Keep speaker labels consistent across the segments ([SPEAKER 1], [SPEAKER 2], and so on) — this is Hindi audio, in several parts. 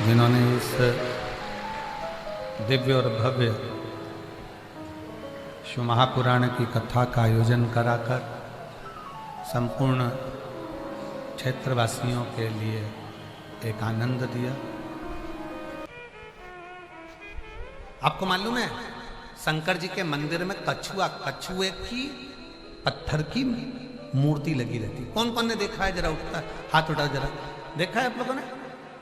[SPEAKER 1] जिन्होंने इस दिव्य और भव्य शिव महापुराण की कथा का आयोजन कराकर संपूर्ण क्षेत्रवासियों के लिए एक आनंद दिया। आपको मालूम है शंकर जी के मंदिर में कछुए की पत्थर की मूर्ति लगी रहती। कौन कौन ने देखा है? जरा उठता हाथ उठाओ, जरा देखा है आप लोगों ने?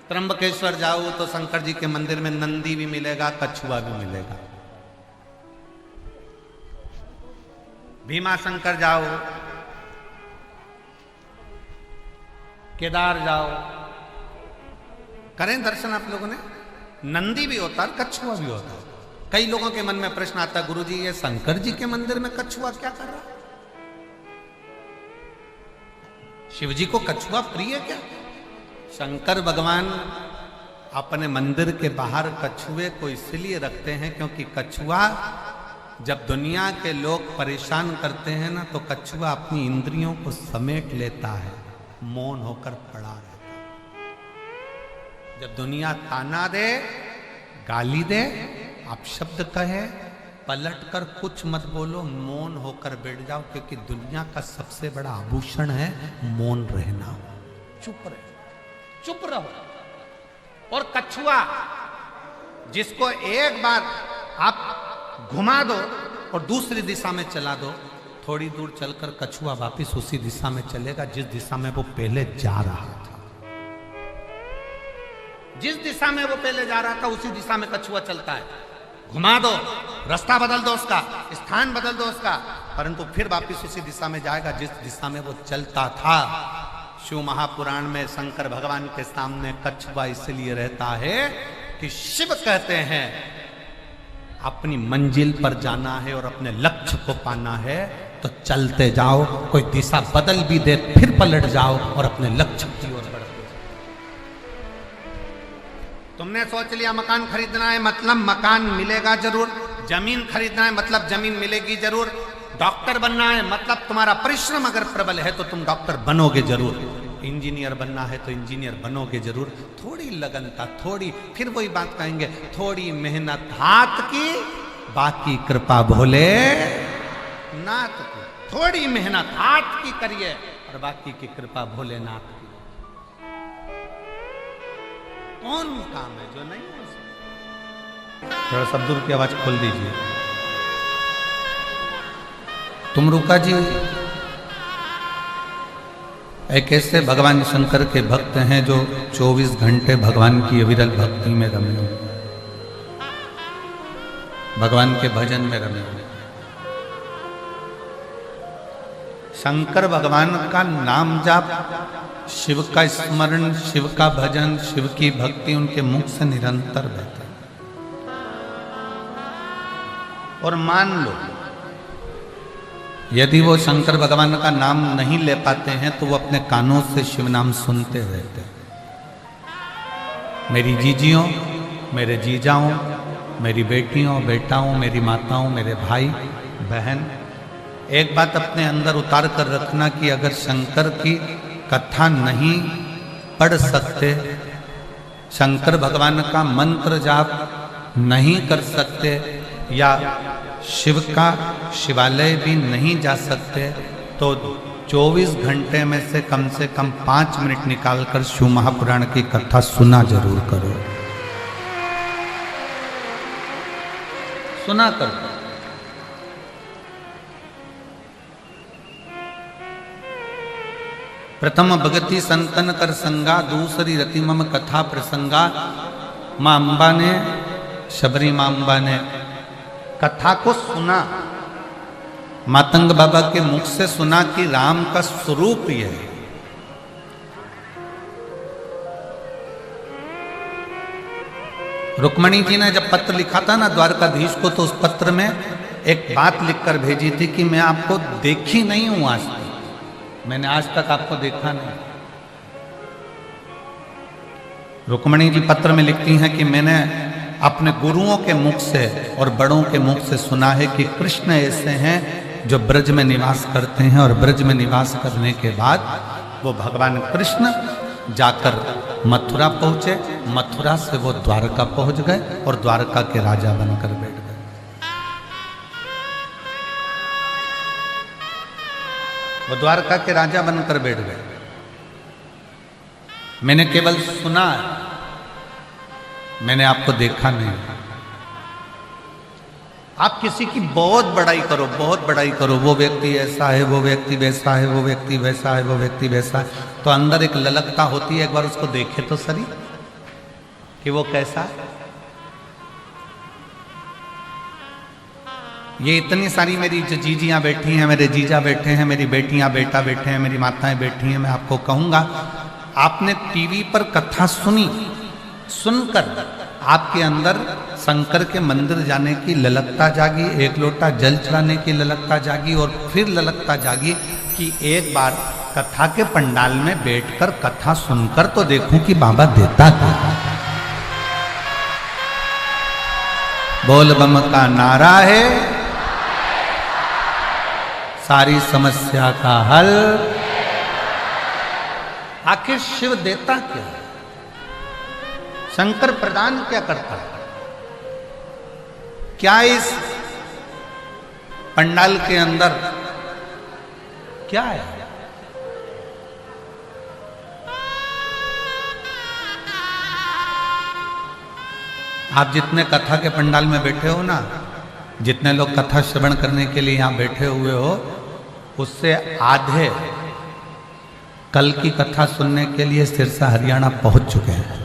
[SPEAKER 1] त्र्यंबकेश्वर जाओ तो शंकर जी के मंदिर में नंदी भी मिलेगा, कछुआ भी मिलेगा। भीमा शंकर जाओ, केदार जाओ, करें दर्शन आप लोगों ने, नंदी भी होता है, कछुआ भी होता है। कई लोगों के मन में प्रश्न आता है, गुरुजी ये शंकर जी के मंदिर में कछुआ क्या कर रहा है? शिव जी को कछुआ प्रिय क्या? शंकर भगवान अपने मंदिर के बाहर कछुए को इसलिए रखते हैं क्योंकि कछुआ जब दुनिया के लोग परेशान करते हैं ना, तो कछुआ अपनी इंद्रियों को समेट लेता है, मौन होकर पड़ा रहता है। जब दुनिया ताना दे, गाली दे, आप शब्द कहे, पलट कर कुछ मत बोलो, मौन होकर बैठ जाओ, क्योंकि दुनिया का सबसे बड़ा आभूषण है मौन रहना। चुप रहो, चुप रहो। और कछुआ जिसको एक बार आप घुमा दो और दूसरी दिशा में चला दो, थोड़ी दूर चलकर कछुआ वापस उसी दिशा में चलेगा जिस दिशा में वो पहले जा रहा था। जिस दिशा में वो पहले जा रहा था उसी दिशा में कछुआ चलता है। घुमा दो, रास्ता बदल दो, उसका स्थान बदल दो उसका, परंतु फिर वापस उसी दिशा में जाएगा जिस दिशा में वो चलता था। शिव महापुराण में शंकर भगवान के सामने कछुआ इसलिए रहता है कि शिव कहते हैं अपनी मंजिल पर जाना है और अपने लक्ष्य को पाना है तो चलते जाओ, कोई दिशा बदल भी दे फिर पलट जाओ और अपने लक्ष्य की ओर बढ़ते जाओ। तुमने सोच लिया मकान खरीदना है मतलब मकान मिलेगा जरूर, जमीन खरीदना है मतलब जमीन मिलेगी जरूर, डॉक्टर बनना है मतलब तुम्हारा परिश्रम अगर प्रबल है तो तुम डॉक्टर बनोगे जरूर, इंजीनियर बनना है तो इंजीनियर बनोगे जरूर। थोड़ी लगनता, थोड़ी, फिर वही बात कहेंगे, थोड़ी मेहनत हाथ की, बाकी कृपा भोले नाथ की। थोड़ी मेहनत हाथ की करिए और बाकी की कृपा भोलेनाथ की। कौन काम है जो नहीं हो सकता? थोड़ा सब दूर की आवाज खोल दीजिए। तुमरुका जी एक ऐसे भगवान शंकर के भक्त हैं जो 24 घंटे भगवान की अविरल भक्ति में रमे हुए, भगवान के भजन में रमे हुए। शंकर भगवान का नाम जाप, शिव का स्मरण, शिव का भजन, शिव की भक्ति उनके मुख से निरंतर बहता है। और मान लो यदि वो शंकर भगवान का नाम नहीं ले पाते हैं तो वो अपने कानों से शिव नाम सुनते रहते हैं। मेरी जीजियों, मेरे जीजाओं, मेरी बेटियों, बेटाओं, मेरी माताओं, मेरे भाई बहन, एक बात अपने अंदर उतार कर रखना कि अगर शंकर की कथा नहीं पढ़ सकते, शंकर भगवान का मंत्र जाप नहीं कर सकते या शिव का शिवालय भी नहीं जा सकते तो 24 घंटे में से कम 5 मिनट निकालकर शिव महापुराण की कथा सुना जरूर करो, सुना करो। प्रथम भगति संतन कर संगा, दूसरी रति मम कथा प्रसंगा। मां अंबा ने, शबरी मां अंबा ने कथा को सुना, मातंग बाबा के मुख से सुना कि राम का स्वरूप यह है। रुक्मणी जी ने जब पत्र लिखा था ना द्वारकाधीश को, तो उस पत्र में एक बात लिखकर भेजी थी कि मैं आपको देखी नहीं हूं आज तक, मैंने आज तक आपको देखा नहीं। रुक्मणी जी पत्र में लिखती हैं कि मैंने अपने गुरुओं के मुख से और बड़ों के मुख से सुना है कि कृष्ण ऐसे हैं जो ब्रज में निवास करते हैं और ब्रज में निवास करने के बाद वो भगवान कृष्ण जाकर मथुरा पहुंचे, मथुरा से वो द्वारका पहुंच गए और द्वारका के राजा बनकर बैठ गए। वो द्वारका के राजा बनकर बैठ गए। मैंने केवल सुना, मैंने आपको देखा नहीं। आप किसी की बहुत बड़ाई करो, बहुत बड़ाई करो, वो व्यक्ति ऐसा है, वो व्यक्ति वैसा है, वो व्यक्ति वैसा है, वो व्यक्ति वैसा है, तो अंदर एक ललकता होती है। एक बार उसको देखे तो सही कि वो कैसा है। ये इतनी सारी मेरी जो जीजियां बैठी हैं, मेरे जीजा बैठे हैं, मेरी बेटियां बेटा बैठे हैं, मेरी माताएं बैठी हैं, मैं आपको कहूंगा, आपने टीवी पर कथा सुनी, सुनकर आपके अंदर शंकर के मंदिर जाने की ललकता जागी, एक लोटा जल चढ़ाने की ललकता जागी, और फिर ललकता जागी कि एक बार कथा के पंडाल में बैठकर कथा सुनकर तो देखूं कि बाबा देता क्या। बोल बम का नारा है, सारी समस्या का हल। आखिर शिव देता क्या है? शंकर प्रदान क्या करता है? क्या इस पंडाल के अंदर क्या है? आप जितने कथा के पंडाल में बैठे हो ना, जितने लोग कथा श्रवण करने के लिए यहां बैठे हुए हो, उससे आधे कल की कथा सुनने के लिए सिरसा हरियाणा पहुंच चुके हैं।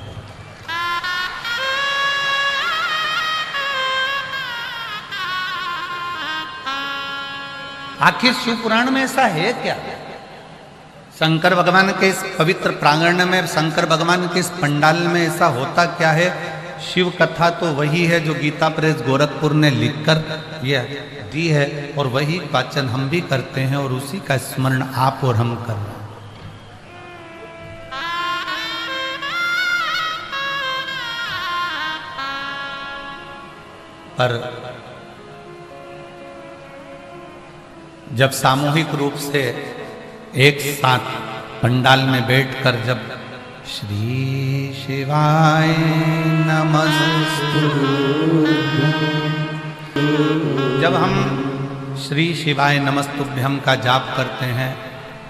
[SPEAKER 1] आखिर शिव पुराण में ऐसा है क्या? शंकर भगवान के इस पवित्र प्रांगण में, शंकर भगवान के इस पंडाल में ऐसा होता क्या है? शिव कथा तो वही है जो गीता प्रेस गोरखपुर ने लिखकर यह दी है, और वही वाचन हम भी करते हैं, और उसी का स्मरण आप और हम कर रहे हैं। पर जब सामूहिक रूप से एक साथ पंडाल में बैठकर जब श्री शिवाय नमस्तुभ्यं, जब हम श्री शिवाय नमस्तुभ्यं का जाप करते हैं,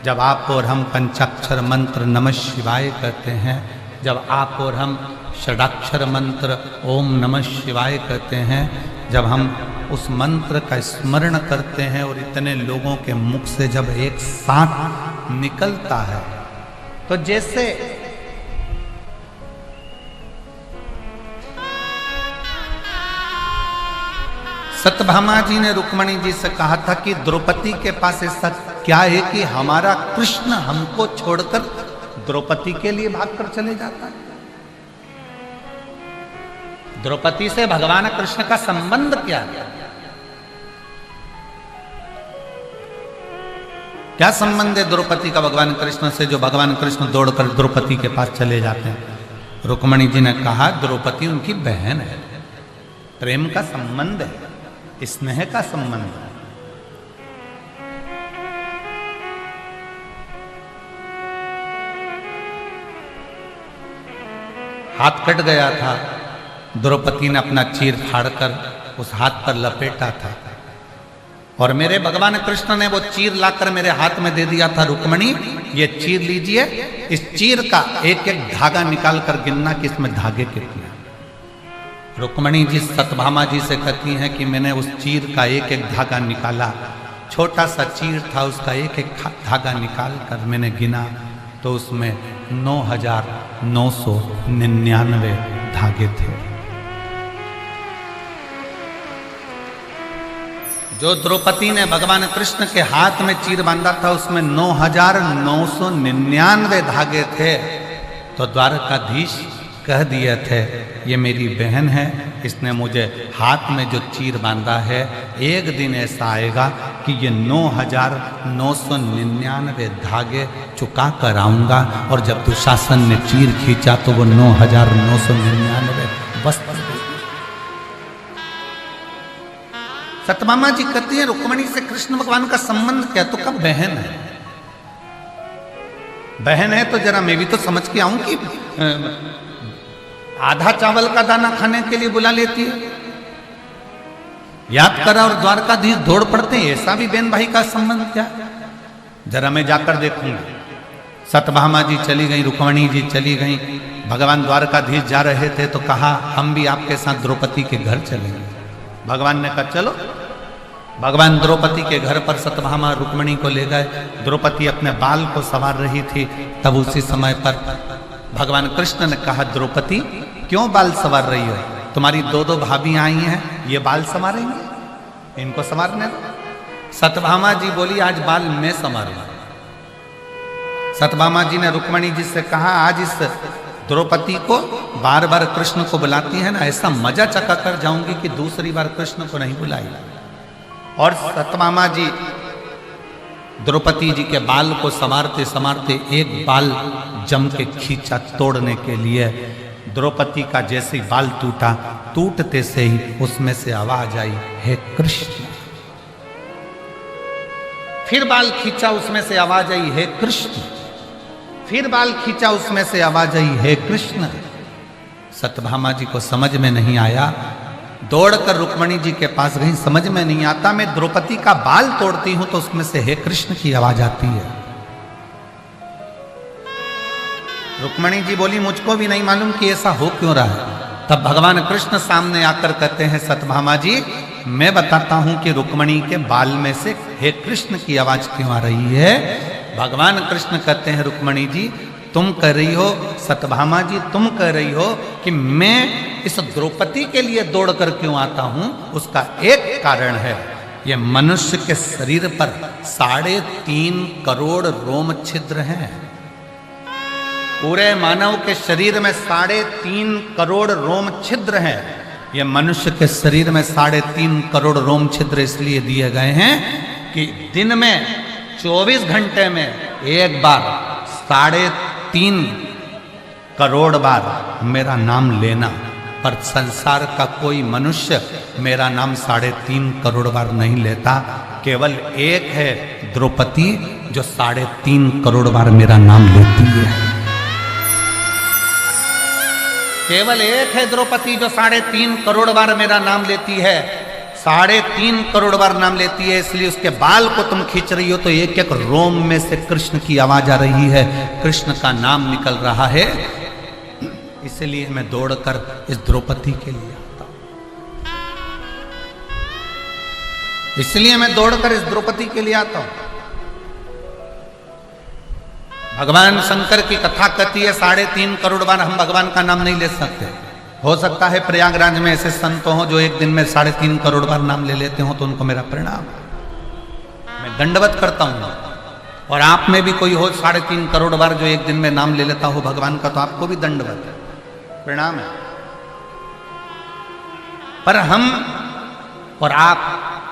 [SPEAKER 1] जब आप और हम पंचाक्षर मंत्र नमः शिवाय कहते हैं, जब आप और हम षडाक्षर मंत्र ओम नमः शिवाय कहते हैं, जब हम उस मंत्र का स्मरण करते हैं, और इतने लोगों के मुख से जब एक साथ निकलता है, तो जैसे सत्यभामा जी ने रुक्मणी जी से कहा था कि द्रौपदी के पास ऐसा क्या है कि हमारा कृष्ण हमको छोड़कर द्रौपदी के लिए भागकर चले जाता है। द्रौपदी से भगवान कृष्ण का संबंध क्या है? क्या संबंध है द्रौपदी का भगवान कृष्ण से, जो भगवान कृष्ण दौड़कर द्रौपदी के पास चले जाते हैं? रुक्मणी जी ने कहा द्रौपदी उनकी बहन है, प्रेम का संबंध है, स्नेह का संबंध है। हाथ कट गया था, द्रौपदी ने अपना चीर फाड़कर उस हाथ पर लपेटा था, और मेरे भगवान कृष्ण ने वो चीर लाकर मेरे हाथ में दे दिया था। रुक्मणी ये चीर लीजिए, इस चीर का एक एक धागा निकाल कर गिनना कि इसमें धागे कितने। रुक्मणी जी सत्यभामा जी से कहती हैं कि मैंने उस चीर का एक एक धागा निकाला, छोटा सा चीर था, उसका एक एक धागा निकाल कर मैंने गिना तो उसमें 9,999 धागे थे। जो द्रौपदी ने भगवान कृष्ण के हाथ में चीर बांधा था उसमें 9,999 धागे थे। तो द्वारकाधीश कह दिए थे ये मेरी बहन है, इसने मुझे हाथ में जो चीर बांधा है, एक दिन ऐसा आएगा कि ये 9,999 धागे चुका कर आऊंगा। और जब दुशासन ने चीर खींचा तो वो 9,999 वस्त्र। सत्यभामा जी कहती है रुक्मणी से कृष्ण भगवान का संबंध क्या? तो कब बहन है। बहन है तो जरा मैं भी तो समझ के आऊं कि आधा चावल का दाना खाने के लिए बुला लेती है। याद करा और द्वारकाधीश दौड़ पड़ते हैं, ऐसा भी बहन भाई का संबंध क्या? जरा मैं जाकर देखूंगा। सत्यभामा जी चली गई, रुक्मणी जी चली गई, भगवान द्वारकाधीश जा रहे थे तो कहा हम भी आपके साथ द्रौपदी के घर चलेंगे। भगवान ने कहा चलो। भगवान द्रौपदी के घर पर सत्यभामा रुक्मणी को ले गए। द्रौपदी अपने बाल को संवार रही थी। तब उसी समय पर भगवान कृष्ण ने कहा द्रौपदी क्यों बाल संवार रही हो? तुम्हारी दो दो भाभी आई हैं, ये बाल संवारेंगे, इनको संवारने दो। सत्यभामा जी बोली आज बाल मैं संवारूंगा। सत्यभामा जी ने रुक्मणी जी से कहा आज इस द्रौपदी को बार बार कृष्ण को बुलाती है ना, ऐसा मजा चका कर जाऊंगी कि दूसरी बार कृष्ण को नहीं बुलाई। और सत्यभामा जी द्रौपदी जी के बाल को संवारते संवारते एक बाल जम के खींचा तोड़ने के लिए। द्रौपदी का जैसे बाल टूटा, टूटते से ही उसमें से आवाज आई हे कृष्ण। फिर बाल खींचा, उसमें से आवाज आई हे कृष्ण। फिर बाल खींचा, उसमें से आवाज आई हे कृष्ण। सत्यभामा जी को समझ में नहीं आया, दौड़कर रुक्मणी जी के पास गई। समझ में नहीं आता, मैं द्रौपदी का बाल तोड़ती हूं तो उसमें से हे कृष्ण की आवाज आती है। रुक्मणी जी बोली मुझको भी नहीं मालूम कि ऐसा हो क्यों रहा है। तब भगवान कृष्ण सामने आकर कहते हैं सत्यभामा जी मैं बताता हूं कि रुक्मणी के बाल में से हे कृष्ण की आवाज क्यों आ रही है। भगवान कृष्ण कहते हैं रुक्मणी जी तुम कह रही हो, सत्यभामा जी तुम कह रही हो कि मैं इस द्रौपदी के लिए दौड़कर क्यों आता हूं, उसका एक कारण है ये मनुष्य के शरीर पर 3.5 करोड़ रोम छिद्र हैं। पूरे मानव के शरीर में 3.5 करोड़ रोम छिद्र हैं। ये मनुष्य के शरीर में 3.5 करोड़ रोम छिद्र इसलिए दिए गए हैं कि दिन में 24 घंटे में एक बार 3.5 करोड़ बार मेरा नाम लेना। पर संसार का कोई मनुष्य मेरा नाम 3.5 करोड़ बार नहीं लेता। केवल एक है द्रौपदी जो 3.5 करोड़ बार मेरा नाम लेती है। केवल एक है द्रौपदी जो 3.5 करोड़ बार मेरा नाम लेती है। 3.5 करोड़ बार नाम लेती है, इसलिए उसके बाल को तुम खींच रही हो तो एक एक रोम में से कृष्ण की आवाज आ रही है, कृष्ण का नाम निकल रहा है। इसलिए मैं दौड़कर इस द्रौपदी के लिए आता हूं। इसलिए मैं दौड़कर इस द्रौपदी के लिए आता हूं। भगवान शंकर की कथा कहती है 3.5 करोड़ बार हम भगवान का नाम नहीं ले सकते। हो सकता है प्रयागराज में ऐसे संत हो जो एक दिन में 3.5 करोड़ बार नाम ले लेते हो, तो उनको मेरा प्रणाम। मैं दंडवत करता हूं। और आप में भी कोई हो 3.5 करोड़ बार जो एक दिन में नाम ले लेता हो भगवान का, तो आपको भी दंडवत है, प्रणाम है। पर हम और आप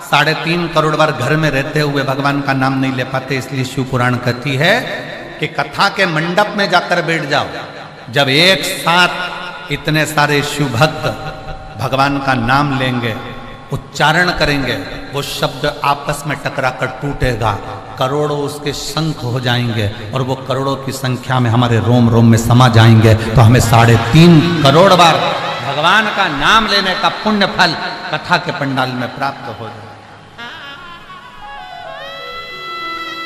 [SPEAKER 1] 3.5 करोड़ बार घर में रहते हुए भगवान का नाम नहीं ले पाते। इसलिए शिव पुराण कहती है कि कथा के मंडप में जाकर बैठ जाओ। जब एक साथ इतने सारे शिव भक्त भगवान का नाम लेंगे, उच्चारण करेंगे, वो शब्द आपस में टकरा कर टूटेगा, करोड़ों उसके शंख हो जाएंगे और वो करोड़ों की संख्या में हमारे रोम रोम में समा जाएंगे। तो हमें 3.5 करोड़ बार भगवान का नाम लेने का पुण्य फल कथा के पंडाल में प्राप्त हो जाए।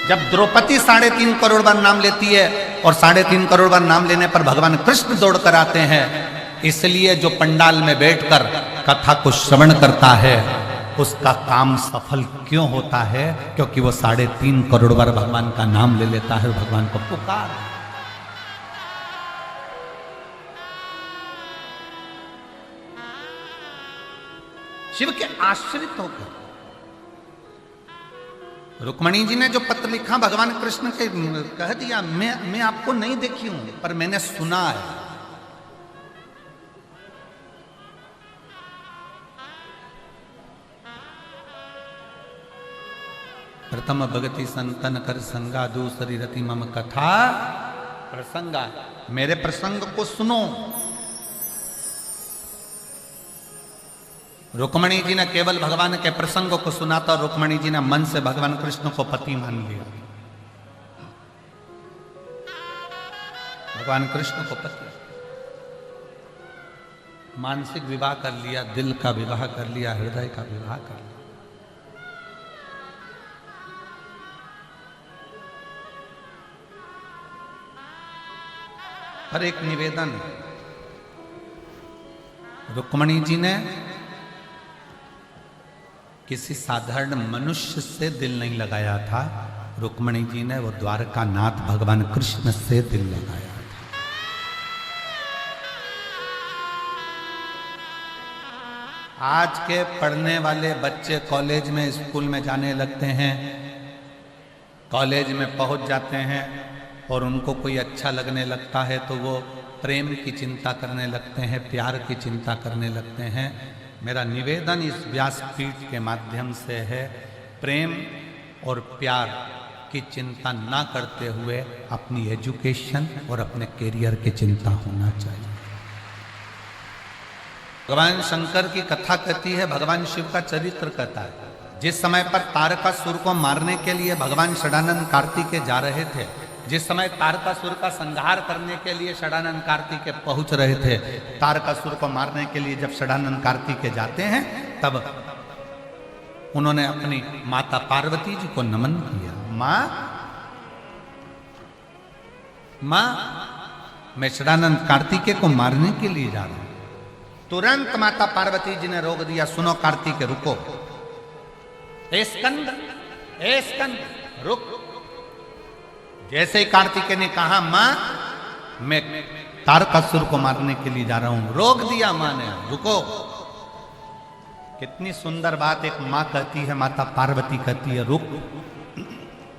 [SPEAKER 1] जब द्रौपदी 3.5 करोड़ बार नाम लेती है और 3.5 करोड़ बार नाम लेने पर भगवान कृष्ण दौड़ कर आते हैं, इसलिए जो पंडाल में बैठकर कथा को श्रवण करता है उसका काम सफल क्यों होता है? क्योंकि वो 3.5 करोड़ बार भगवान का नाम ले लेता है, भगवान को पुकार। शिव के आश्रित होकर रुक्मणी जी ने जो पत्र लिखा भगवान कृष्ण के कह दिया, मैं आपको नहीं देखी हूं पर मैंने सुना है। प्रथम भगति संतन कर संगा, दूसरी रति मम कथा प्रसंगा। मेरे प्रसंग को सुनो। रुक्मणी जी ने केवल भगवान के प्रसंग को सुना था। रुक्मणी जी ने मन से भगवान कृष्ण को पति मान लिया। भगवान कृष्ण को पति, मानसिक विवाह कर लिया, दिल का विवाह कर लिया, हृदय का विवाह कर लिया। पर एक निवेदन, रुक्मणी जी ने किसी साधारण मनुष्य से दिल नहीं लगाया था, रुक्मणी जी ने वो द्वारका नाथ भगवान कृष्ण से दिल लगाया था। आज के पढ़ने वाले बच्चे कॉलेज में, स्कूल में जाने लगते हैं, कॉलेज में पहुंच जाते हैं और उनको कोई अच्छा लगने लगता है तो वो प्रेम की चिंता करने लगते हैं, प्यार की चिंता करने लगते हैं। मेरा निवेदन इस व्यासपीठ के माध्यम से है, प्रेम और प्यार की चिंता ना करते हुए अपनी एजुकेशन और अपने करियर की चिंता होना चाहिए। भगवान शंकर की कथा कहती है, भगवान शिव का चरित्र कहता है। जिस समय पर तारकासुर को मारने के लिए भगवान षडानंद कार्तिकेय जा रहे थे, जिस समय तारकासुर का संहार करने के लिए षडानंद कार्तिकेय पहुंच रहे थे, तारकासुर को मारने के लिए जब षडानंद कार्तिकेय जाते हैं, तब उन्होंने अपनी माता पार्वती जी को नमन किया। मां, मैं षडानंद कार्तिकेय को मारने के लिए जा रहा हूं। तुरंत माता पार्वती जी ने रोक दिया, सुनो कार्तिकेय रुको, ए स्कंद रुक। जैसे ही कार्तिकेय ने कहा मां मैं तारकासुर को मारने के लिए जा रहा हूं, रोक दिया मां ने, रुको। कितनी सुंदर बात एक मां कहती है, माता पार्वती कहती है रुक,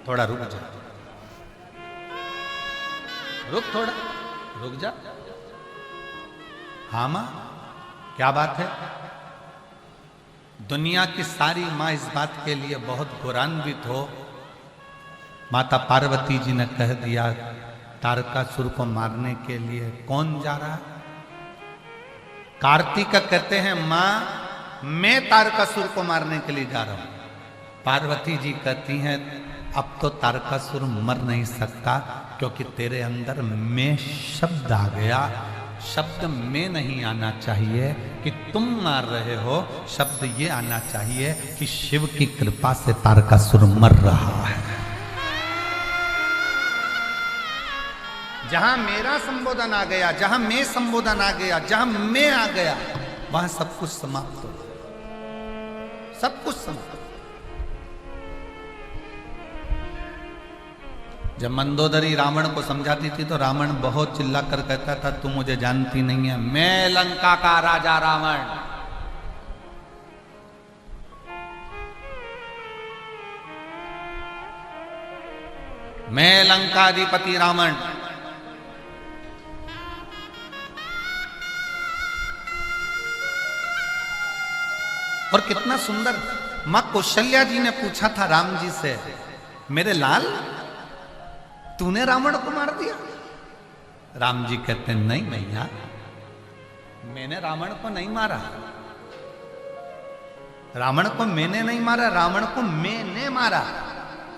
[SPEAKER 1] थोड़ा रुक जा, रुक, थोड़ा रुक जा। हाँ मां, क्या बात है? दुनिया की सारी मां इस बात के लिए बहुत गौरवान्वित हो। माता पार्वती जी ने कह दिया तारकासुर को मारने के लिए कौन जा रहा है? कार्तिक कहते हैं मां मैं तारकासुर को मारने के लिए जा रहा हूं। पार्वती जी कहती हैं अब तो तारकासुर मर नहीं सकता, क्योंकि तेरे अंदर मैं शब्द आ गया। शब्द में नहीं आना चाहिए कि तुम मार रहे हो, शब्द ये आना चाहिए कि शिव की कृपा से तारकासुर मर रहा है। जहां मेरा संबोधन आ गया, जहां मैं संबोधन आ गया, जहां मैं आ गया, वहां सब कुछ समाप्त हो, सब कुछ समाप्त। जब मंदोदरी रावण को समझाती थी तो रावण बहुत चिल्लाकर कहता था तू मुझे जानती नहीं है, मैं लंका का राजा रावण। मैं लंकाधिपति रावण। और कितना सुंदर मां कौशल्या जी ने पूछा था राम जी से, मेरे लाल तूने रावण को मार दिया? राम जी कहते नहीं मैया, मैंने रावण को नहीं मारा, रावण को मैंने नहीं मारा, रावण को मैंने मारा।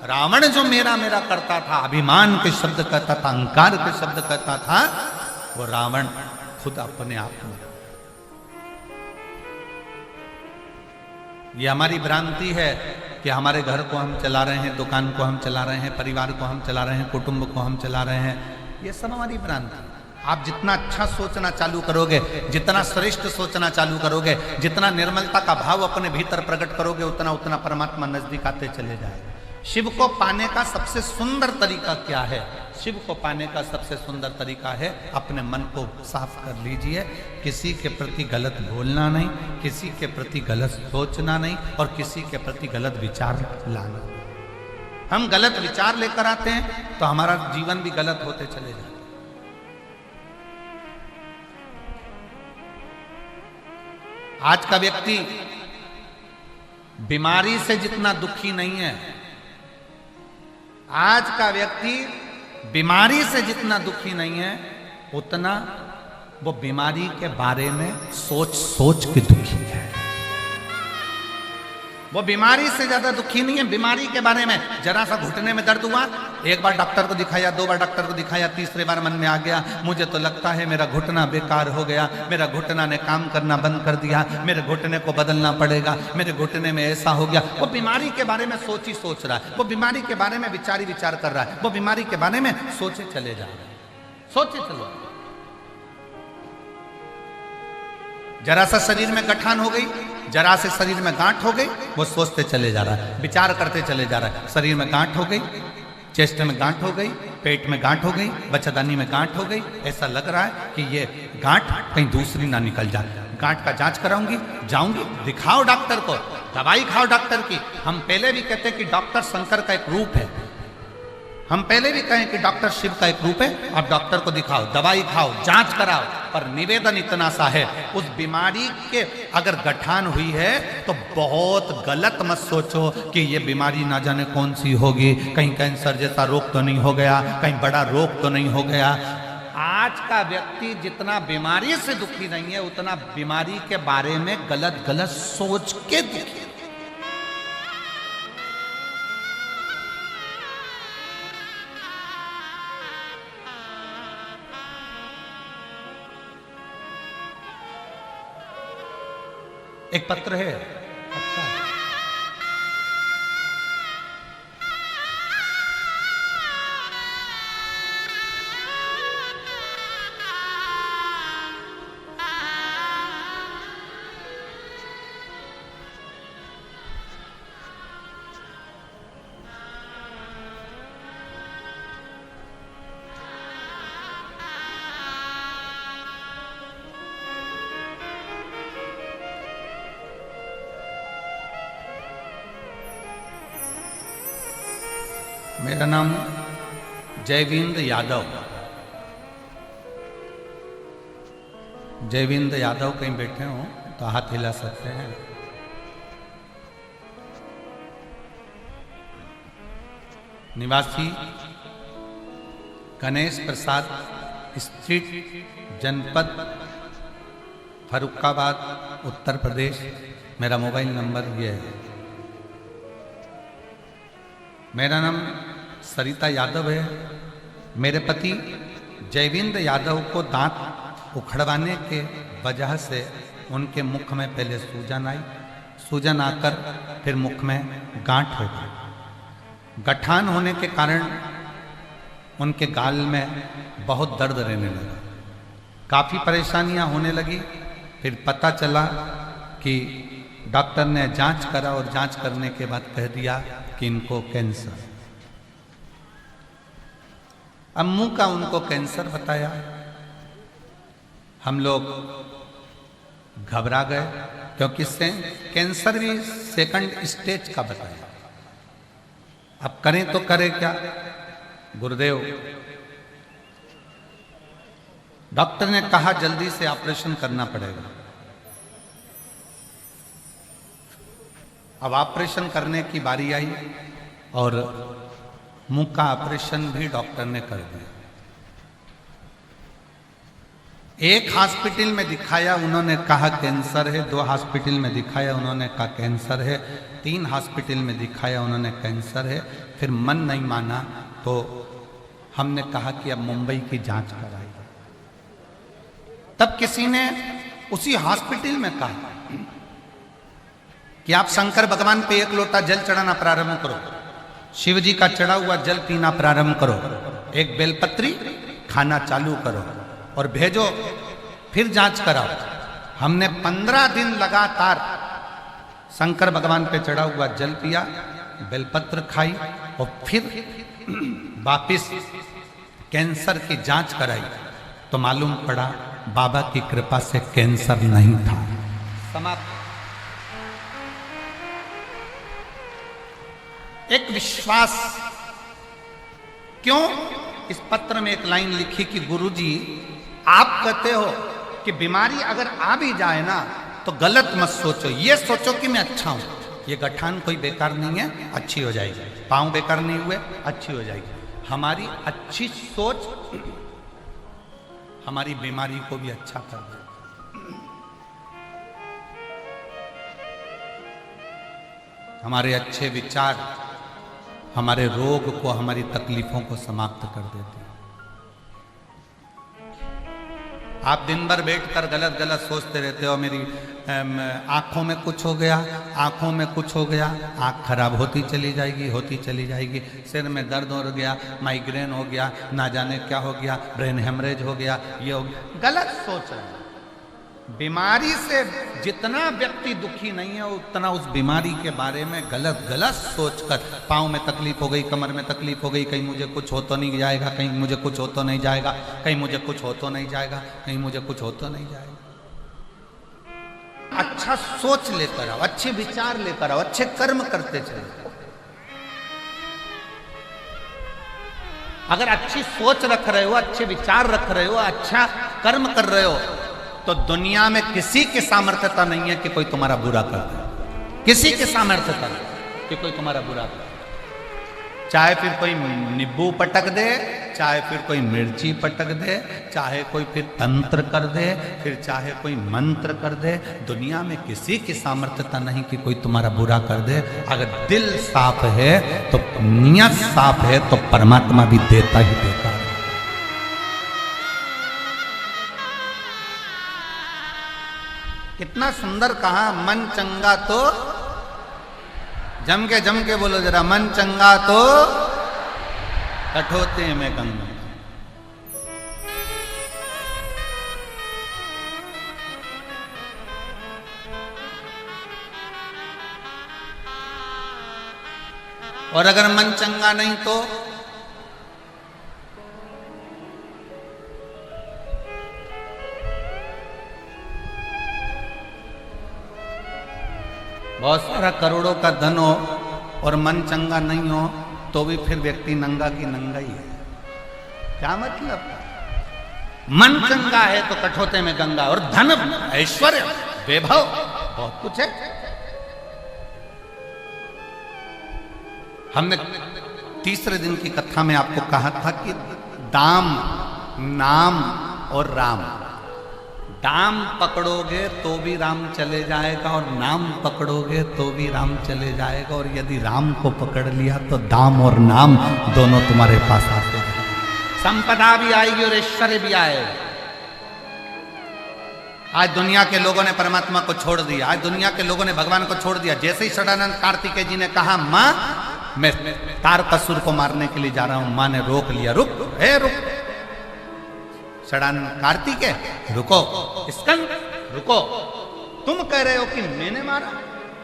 [SPEAKER 1] रावण जो मेरा मेरा करता था, अभिमान के शब्द कहता था, अहंकार के शब्द कहता था, वो रावण खुद अपने आप में। ये हमारी भ्रांति है कि हमारे घर को हम चला रहे हैं, दुकान को हम चला रहे हैं, परिवार को हम चला रहे हैं, कुटुंब को हम चला रहे हैं, ये सब हमारी भ्रांति। आप जितना अच्छा सोचना चालू करोगे, जितना श्रेष्ठ सोचना चालू करोगे, जितना निर्मलता का भाव अपने भीतर प्रकट करोगे, उतना उतना परमात्मा नजदीक आते चले जाएगा। शिव को पाने का सबसे सुंदर तरीका क्या है? शिव को पाने का सबसे सुंदर तरीका है अपने मन को साफ कर लीजिए, किसी के प्रति गलत बोलना नहीं, किसी के प्रति गलत सोचना नहीं, और किसी के प्रति गलत विचार लाना। हम गलत विचार लेकर आते हैं तो हमारा जीवन भी गलत होते चले जाते। आज का व्यक्ति बीमारी से जितना दुखी नहीं है, आज का व्यक्ति बीमारी से जितना दुखी नहीं है, उतना वो बीमारी के बारे में सोच सोच के दुखी है। वो बीमारी से ज्यादा दुखी नहीं है, बीमारी के बारे में जरा सा घुटने में दर्द हुआ एक बार डॉक्टर को दिखाया, 2 बार डॉक्टर को दिखाया, तीसरे बार मन में आ गया मुझे तो लगता है मेरा घुटना बेकार हो गया, मेरा घुटना ने काम करना बंद कर दिया, मेरे घुटने को बदलना पड़ेगा, मेरे घुटने में ऐसा हो गया। वो बीमारी के बारे में सोच रहा है, वो बीमारी के बारे में विचार कर रहा है, वो बीमारी के बारे में सोचे चले जा रहे हैं, सोचे चलो। जरा सा शरीर में गठान हो गई, जरा से शरीर में गांठ हो गई, वो सोचते चले जा रहा है, विचार करते चले जा रहा है। शरीर में गांठ हो गई, चेस्ट में गांठ हो गई, पेट में गांठ हो गई, बच्चादानी में गांठ हो गई, ऐसा लग रहा है कि ये गांठ कहीं दूसरी ना निकल जाए। गांठ का जांच कराऊंगी, जाऊंगी, दिखाओ डॉक्टर को, दवाई खाओ डॉक्टर की। हम पहले भी कहते हैं कि डॉक्टर शंकर का एक रूप है, हम पहले भी कहें कि डॉक्टर शिव का एक रूप है। आप डॉक्टर को दिखाओ, दवाई खाओ, जांच कराओ, पर निवेदन इतना सा है, उस बीमारी के अगर गठान हुई है तो बहुत गलत मत सोचो कि ये बीमारी ना जाने कौन सी होगी, कहीं कैंसर जैसा रोग तो नहीं हो गया, कहीं बड़ा रोग तो नहीं हो गया। आज का व्यक्ति जितना बीमारी से दुखी नहीं है, उतना बीमारी के बारे में गलत गलत सोच के दुखी। एक पत्र है, अच्छा है। मेरा नाम जयविंद यादव। जयविंद यादव कहीं बैठे हो तो हाथ हिला सकते हैं। निवासी गणेश प्रसाद स्ट्रीट, जनपद फर्रुखाबाद, उत्तर प्रदेश। मेरा मोबाइल नंबर ये है। मेरा नाम सरिता यादव है। मेरे पति जयविंद यादव को दांत उखड़वाने के वजह से उनके मुख में पहले सूजन आई, सूजन आकर फिर मुख में गांठ हो गई। गठान होने के कारण उनके गाल में बहुत दर्द रहने लगा, काफ़ी परेशानियां होने लगी। फिर पता चला कि डॉक्टर ने जांच करा और जांच करने के बाद कह दिया कि इनको कैंसर। अब मुंह का उनको कैंसर बताया। हम लोग घबरा गए क्योंकि कैंसर भी सेकंड स्टेज का बताया। अब करें तो करें क्या? गुरुदेव, डॉक्टर ने कहा जल्दी से ऑपरेशन करना पड़ेगा। अब ऑपरेशन करने की बारी आई और मुंह का ऑपरेशन भी डॉक्टर ने कर दिया। एक हॉस्पिटल में दिखाया, उन्होंने कहा कैंसर है। 2 हॉस्पिटल में दिखाया, उन्होंने कहा कैंसर है। 3 हॉस्पिटल में दिखाया, उन्होंने कैंसर है। फिर मन नहीं माना तो हमने कहा कि अब मुंबई की जांच कराई। तब किसी ने उसी हॉस्पिटल में कहा कि आप शंकर भगवान पे 1 लोटा जल चढ़ाना प्रारंभ करो, शिव जी का चढ़ा हुआ जल पीना प्रारंभ करो, एक बेलपत्री खाना चालू करो और भेजो, फिर जांच कराओ। हमने 15 दिन लगातार शंकर भगवान पे चढ़ा हुआ जल पिया, बेलपत्र खाई और फिर वापिस कैंसर की जांच कराई तो मालूम पड़ा बाबा की कृपा से कैंसर नहीं था। समाप्त। एक विश्वास। क्यों? इस पत्र में एक लाइन लिखी कि गुरुजी, आप कहते हो कि बीमारी अगर आ भी जाए ना तो गलत मत सोचो, ये सोचो कि मैं अच्छा हूं। ये गठान कोई बेकार नहीं है, अच्छी हो जाएगी। पांव बेकार नहीं हुए, अच्छी हो जाएगी। हमारी अच्छी सोच हमारी बीमारी को भी अच्छा कर दे। हमारे अच्छे विचार हमारे रोग को, हमारी तकलीफों को समाप्त कर देती है। आप दिन भर बैठकर गलत गलत सोचते रहते हो, मेरी आंखों में कुछ हो गया, आंखों में कुछ हो गया, आंख खराब होती चली जाएगी, होती चली जाएगी, सिर में दर्द हो गया, माइग्रेन हो गया, ना जाने क्या हो गया, ब्रेन हेमरेज हो गया, ये हो गया। गलत सोच रहे हैं। बीमारी से जितना व्यक्ति दुखी नहीं है उतना उस बीमारी के बारे में गलत गलत सोचकर, पाँव में तकलीफ हो गई, कमर में तकलीफ हो गई, कहीं मुझे कुछ हो तो नहीं जाएगा, कहीं मुझे कुछ हो तो नहीं जाएगा, कहीं मुझे कुछ हो तो नहीं जाएगा, कहीं मुझे कुछ हो तो नहीं जाएगा। अच्छा सोच लेकर आओ, अच्छे विचार लेकर आओ, अच्छे कर्म करते चले। अगर अच्छी सोच रख रहे हो, अच्छे विचार रख रहे हो, अच्छा कर्म कर रहे हो, तो दुनिया में किसी की सामर्थ्यता नहीं है कि कोई तुम्हारा बुरा कर दे। किसी की सामर्थ्यता नहीं कि कोई तुम्हारा बुरा कर दे। चाहे फिर कोई नींबू पटक दे, चाहे फिर कोई मिर्ची पटक दे, चाहे कोई फिर तंत्र कर दे, फिर चाहे कोई मंत्र कर दे, दुनिया में किसी की सामर्थ्यता नहीं कि कोई तुम्हारा बुरा कर दे। अगर दिल साफ है तो, नियत साफ है तो परमात्मा भी देता ही देता है। कितना सुंदर कहा, मन चंगा तो, जम के बोलो जरा, मन चंगा तो कठोते में गंगा। और अगर मन चंगा नहीं तो बहुत सारा करोड़ों का धन हो और मन चंगा नहीं हो तो भी फिर व्यक्ति नंगा की नंगा ही है। क्या मतलब? मन चंगा है तो कठोते में गंगा, और धन, ऐश्वर्य, वैभव, बहुत कुछ है। हमने तीसरे दिन की कथा में आपको कहा था कि दाम, नाम और राम। दाम पकड़ोगे तो भी राम चले जाएगा, और नाम पकड़ोगे तो भी राम चले जाएगा, और यदि राम को पकड़ लिया तो दाम और नाम दोनों तुम्हारे पास आते हैं। संपदा भी आएगी और ऐश्वर्य भी आएगा। आज दुनिया के लोगों ने परमात्मा को छोड़ दिया, आज दुनिया के लोगों ने भगवान को छोड़ दिया। जैसे ही षडानंद कार्तिकेय जी ने कहा, माँ मैं तारकासुर को मारने के लिए जा रहा हूं, माँ ने रोक लिया, रुक, रुक। षडानंद कार्तिकेय रुको, स्कंद रुको, तुम कह रहे हो कि मैंने मारा,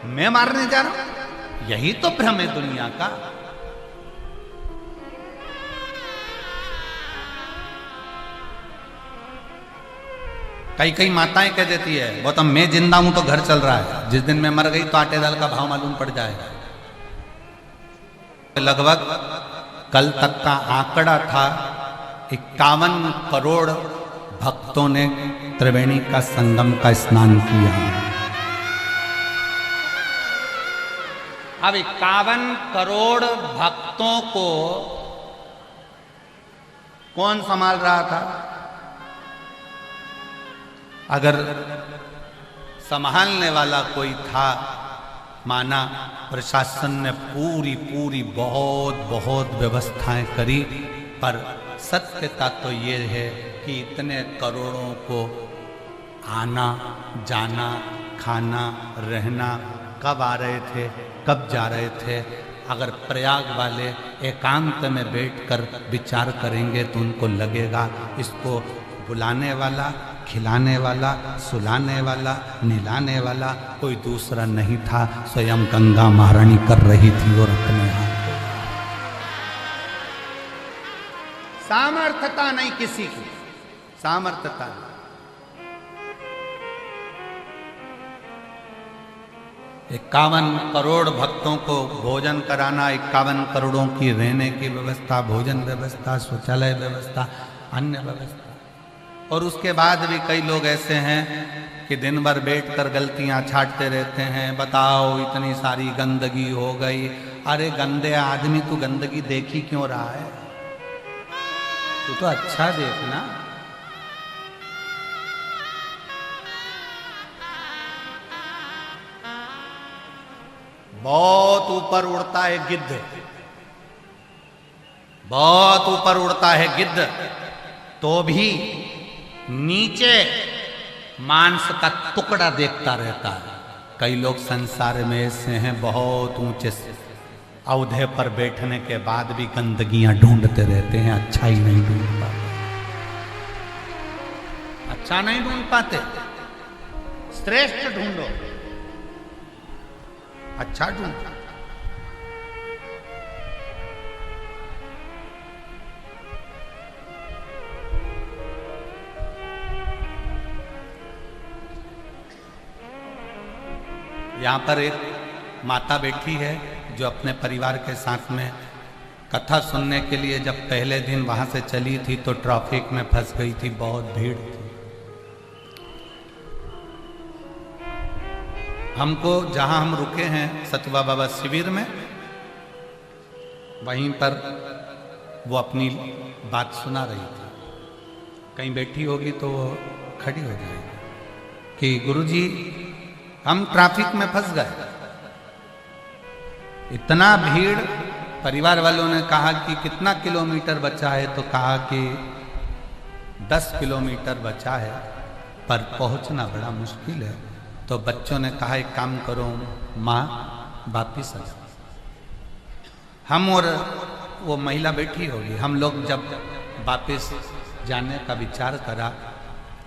[SPEAKER 1] मैं मारने जा रहा हूं? यही तो भ्रम है दुनिया का। कई कई माताएं कह देती है, बहुत मैं जिंदा हूं तो घर चल रहा है, जिस दिन मैं मर गई तो आटे दाल का भाव मालूम पड़ जाएगा। लगभग कल तक का आंकड़ा था 51 करोड़ भक्तों ने त्रिवेणी का संगम का स्नान किया। अब 51 करोड़ भक्तों को कौन संभाल रहा था? अगर संभालने वाला कोई था, माना प्रशासन ने पूरी पूरी बहुत बहुत व्यवस्थाएं करी, पर सत्यता तो ये है कि इतने करोड़ों को आना जाना, खाना, रहना, कब आ रहे थे, कब जा रहे थे। अगर प्रयाग वाले एकांत में बैठकर विचार करेंगे तो उनको लगेगा इसको बुलाने वाला, खिलाने वाला, सुलाने वाला, निलाने वाला कोई दूसरा नहीं था, स्वयं गंगा महारानी कर रही थी और अपने हाथ। सामर्थ्यता नहीं किसी की, सामर्थ्यता नहीं। 51 करोड़ भक्तों को भोजन कराना, 51 करोड़ों की रहने की व्यवस्था, भोजन व्यवस्था, शौचालय व्यवस्था, अन्य व्यवस्था। और उसके बाद भी कई लोग ऐसे हैं कि दिन भर बैठकर गलतियां छांटते रहते हैं। बताओ इतनी सारी गंदगी हो गई। अरे गंदे आदमी, तू गंदगी देख ही क्यों रहा है? तू तो अच्छा देखना। बहुत ऊपर उड़ता है गिद्ध, बहुत ऊपर उड़ता है गिद्ध, तो भी नीचे मांस का टुकड़ा देखता रहता है। कई लोग संसार में ऐसे हैं, बहुत ऊंचे औहदे पर बैठने के बाद भी गंदगियां ढूंढते रहते हैं, अच्छा ही नहीं ढूंढ पाते, अच्छा नहीं ढूंढ पाते। श्रेष्ठ ढूंढो, अच्छा ढूंढो। यहाँ पर एक माता बैठी है जो अपने परिवार के साथ में कथा सुनने के लिए जब पहले दिन वहाँ से चली थी तो ट्रैफिक में फंस गई थी, बहुत भीड़ थी। हमको जहाँ हम रुके हैं सतवा बाबा शिविर में, वहीं पर वो अपनी बात सुना रही थी। कहीं बैठी होगी तो वो खड़ी हो जाएगी कि गुरुजी हम ट्रैफिक में फंस गए, इतना भीड़। परिवार वालों ने कहा कि कितना किलोमीटर बचा है, तो कहा कि 10 किलोमीटर बचा है, पर पहुंचना बड़ा मुश्किल है। तो बच्चों ने कहा एक काम करो माँ, वापिस आ जाओ। हम और वो महिला बैठी होगी, हम लोग जब वापिस जाने का विचार करा,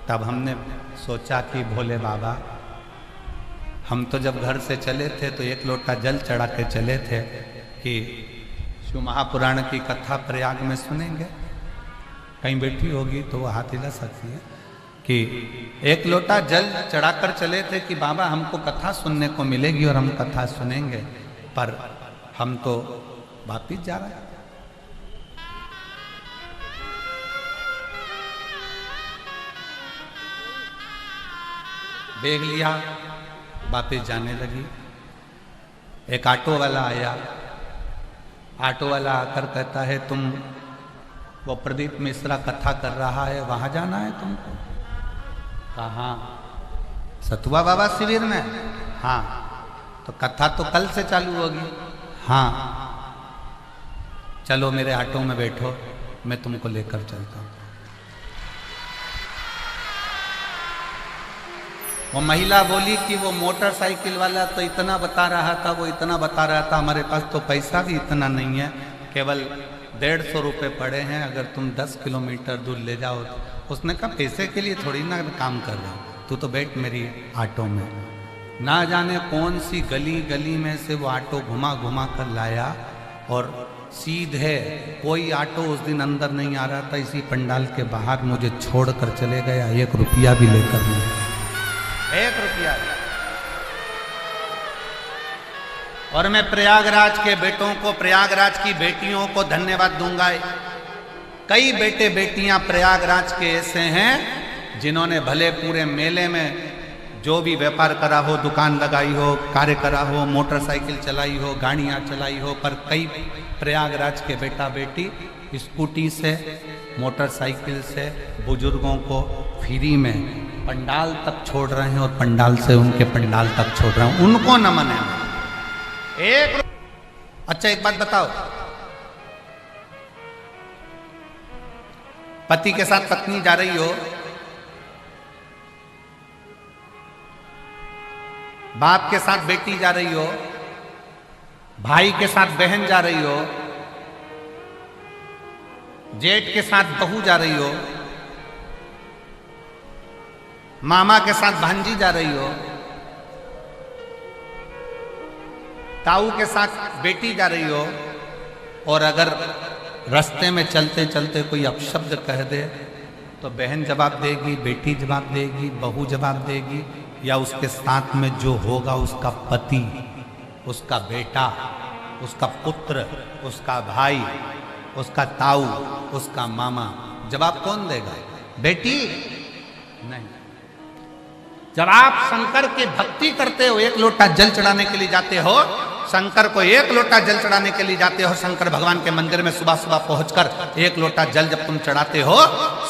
[SPEAKER 1] तब हमने सोचा कि भोले बाबा, हम तो जब घर से चले थे तो एक लोटा जल चढ़ा के चले थे कि शिव महापुराण की कथा प्रयाग में सुनेंगे। कहीं बैठी होगी तो वो हाथ हिला सकती है कि एक लोटा जल चढ़ाकर चले थे कि बाबा हमको कथा सुनने को मिलेगी और हम कथा सुनेंगे, पर हम तो वापिस जा रहे हैं। बैग लिया, वापिस जाने लगी। एक ऑटो वाला आया, ऑटो वाला आकर कहता है तुम, वो प्रदीप मिश्रा कथा कर रहा है, वहां जाना है तुमको? कहाँ? सतुआ बाबा शिविर में। हाँ, तो कथा तो कल से चालू होगी। हाँ, चलो मेरे ऑटो में बैठो, मैं तुमको लेकर चलता हूँ। वो महिला बोली कि वो मोटरसाइकिल वाला तो इतना बता रहा था, वो इतना बता रहा था, हमारे पास तो पैसा भी इतना नहीं है, केवल 150 रुपये पड़े हैं, अगर तुम 10 किलोमीटर दूर ले जाओ। उसने कहा पैसे के लिए थोड़ी ना काम कर रहा हूँ, तू तो बैठ मेरी ऑटो में। ना जाने कौन सी गली गली में से वो ऑटो घुमा घुमा कर लाया, और सीधे कोई ऑटो उस दिन अंदर नहीं आ रहा था, इसी पंडाल के बाहर मुझे छोड़कर चले गया, 1 रुपया भी लेकर नहीं, 1 रुपया। और मैं प्रयागराज के बेटों को, प्रयागराज की बेटियों को धन्यवाद दूंगा। कई बेटे बेटियां प्रयागराज के ऐसे हैं जिन्होंने भले पूरे मेले में जो भी व्यापार करा हो, दुकान लगाई हो, कार्य करा हो, मोटरसाइकिल चलाई हो, गाड़ियां चलाई हो, पर कई प्रयागराज के बेटा बेटी स्कूटी से, मोटरसाइकिल से बुजुर्गों को फ्री में पंडाल तक छोड़ रहे हैं, और पंडाल से उनके पंडाल तक छोड़ रहे हैं। उनको नमन है। अच्छा एक बात बताओ, पति के साथ पत्नी जा रही हो, बाप के साथ बेटी जा रही हो, भाई के साथ बहन जा रही हो, जेठ के साथ बहू जा रही हो, मामा के साथ भांजी जा रही हो, ताऊ के साथ बेटी जा रही हो, और अगर रास्ते में चलते चलते कोई अपशब्द कह दे तो बहन जवाब देगी, बेटी जवाब देगी, बहू जवाब देगी, या उसके साथ में जो होगा उसका पति, उसका बेटा, उसका पुत्र, उसका भाई, उसका ताऊ, उसका मामा, जवाब कौन देगा? बेटी नहीं। जब आप शंकर की भक्ति करते हो, 1 लोटा जल चढ़ाने के लिए जाते हो, शंकर को 1 लोटा जल चढ़ाने के लिए जाते हो, शंकर भगवान के मंदिर में सुबह सुबह पहुंचकर 1 लोटा जल जब तुम चढ़ाते हो,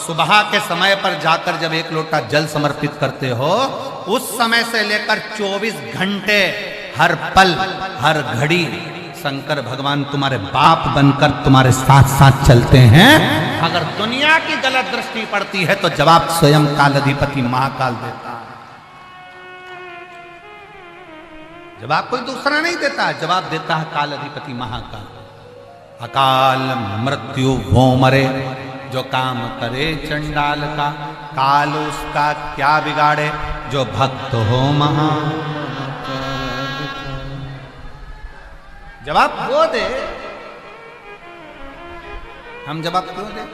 [SPEAKER 1] सुबह के समय पर जाकर जब 1 लोटा जल समर्पित करते हो, उस समय से लेकर 24 घंटे, हर पल हर घड़ी शंकर भगवान तुम्हारे बाप बनकर तुम्हारे साथ साथ चलते हैं। अगर दुनिया की गलत दृष्टि पड़ती है तो जवाब स्वयं काल अधिपति महाकाल देता है। जवाब कोई दूसरा नहीं देता है, जवाब देता है काल अधिपति महाकाल। अकाल मृत्यु वो मरे जो काम करे चंडाल का, काल उसका क्या बिगाड़े जो भक्त हो महा। जवाब वो दे, हम जवाब क्यों दे?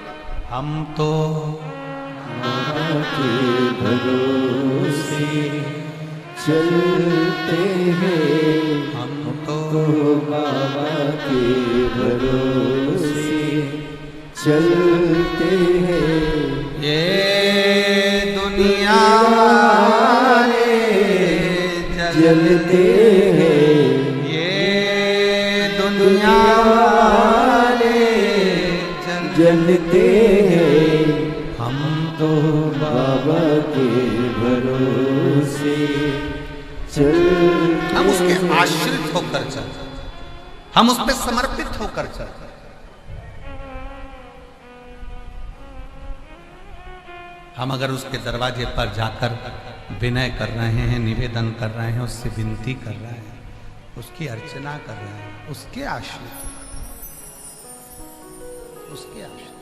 [SPEAKER 1] हम तो
[SPEAKER 2] के भरोसे चलते हैं,
[SPEAKER 1] हम तो
[SPEAKER 2] बाबा के भरोसे चलते हैं।
[SPEAKER 1] ये दुनिया
[SPEAKER 2] जलते हैं,
[SPEAKER 1] ये दुनिया
[SPEAKER 2] जलते हैं।
[SPEAKER 1] हम
[SPEAKER 2] तो बाबा के भरोसे चलते
[SPEAKER 1] हम उसके आश्रित होकर चलते, हम उस पर समर्पित होकर चलते। हम अगर उसके दरवाजे पर जाकर विनय कर रहे हैं, निवेदन कर रहे हैं, उससे विनती कर रहे हैं, उसकी अर्चना कर रहे हैं, उसके आश्रित, उसके आश्रित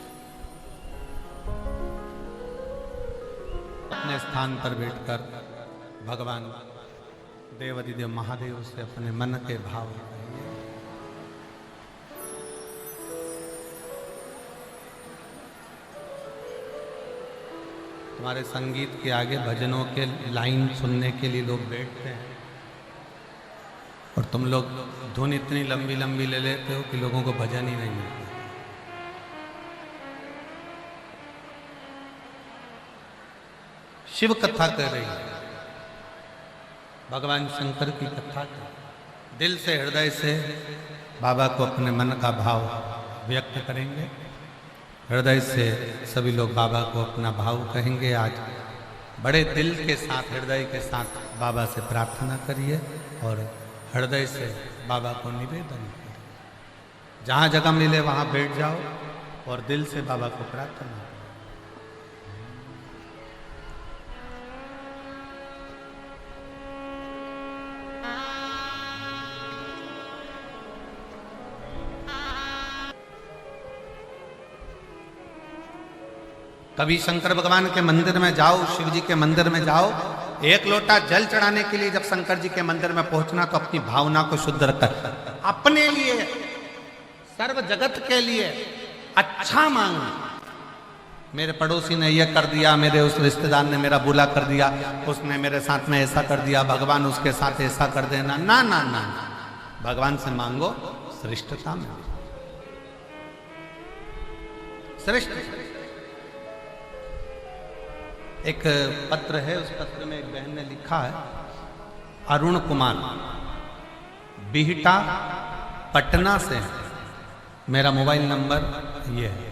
[SPEAKER 1] अपने स्थान पर बैठकर भगवान देवाधिदेव महादेव से अपने मन के भाव कहिए। तुम्हारे संगीत के आगे भजनों के लाइन सुनने के लिए लोग बैठते हैं और तुम लोग धुन इतनी लंबी लंबी ले लेते हो कि लोगों को भजन ही नहीं मिलता। शिव कथा कर रही है, भगवान शंकर की कथा कर, दिल से हृदय से बाबा को अपने मन का भाव व्यक्त करेंगे। हृदय से सभी लोग बाबा को अपना भाव कहेंगे। आज बड़े दिल के साथ, हृदय के साथ बाबा से प्रार्थना करिए और हृदय से बाबा को निवेदन करिए। जहाँ जगह मिले वहाँ बैठ जाओ और दिल से बाबा को प्रार्थना करो। कभी शंकर भगवान के मंदिर में जाओ, शिव जी के मंदिर में जाओ, एक लोटा जल चढ़ाने के लिए जब शंकर जी के मंदिर में पहुंचना तो अपनी भावना को शुद्ध रखकर अपने लिए, सर्व जगत के लिए अच्छा मांगना। मेरे पड़ोसी ने यह कर दिया, मेरे उस रिश्तेदार ने मेरा बुरा कर दिया, उसने मेरे साथ में ऐसा कर दिया, भगवान उसके साथ ऐसा कर देना। ना ना ना, भगवान से मांगो श्रेष्ठता में, श्रेष्ठ। एक पत्र है, उस पत्र में एक बहन ने लिखा है, अरुण कुमार बिहटा पटना से, मेरा मोबाइल नंबर ये है,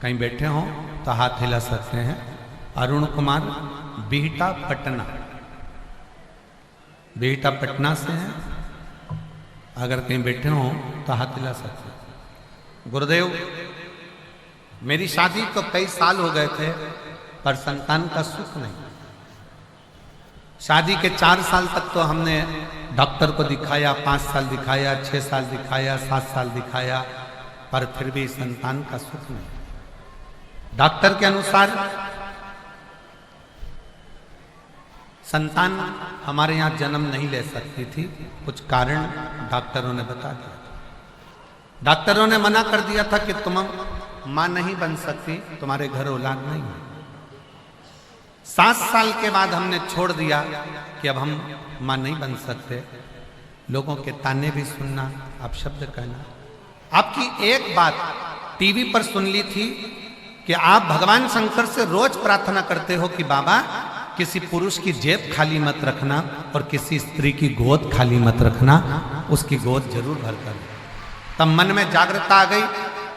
[SPEAKER 1] कहीं बैठे हों तो हाथ हिला सकते हैं। अरुण कुमार बिहटा पटना, बिहटा पटना से हैं, अगर कहीं बैठे हों तो हाथ हिला सकते हैं। गुरुदेव, मेरी शादी को कई साल हो गए थे पर संतान का सुख नहीं। शादी के 4 साल तक तो हमने डॉक्टर को दिखाया, 5 साल दिखाया, 6 साल दिखाया, 7 साल दिखाया, पर फिर भी संतान का सुख नहीं। डॉक्टर के अनुसार संतान हमारे यहाँ जन्म नहीं ले सकती थी, कुछ कारण डॉक्टरों ने बता दिया। डॉक्टरों ने मना कर दिया था कि तुम मां नहीं बन सकती, तुम्हारे घर औलाद नहीं है। 7 साल के बाद हमने छोड़ दिया कि अब हम मां नहीं बन सकते। लोगों के ताने भी सुनना, आप शब्द कहना। आपकी एक बात टीवी पर सुन ली थी कि आप भगवान शंकर से रोज प्रार्थना करते हो कि बाबा किसी पुरुष की जेब खाली मत रखना और किसी स्त्री की गोद खाली मत रखना, उसकी गोद जरूर भर कर। तब मन में जागृतता आ गई,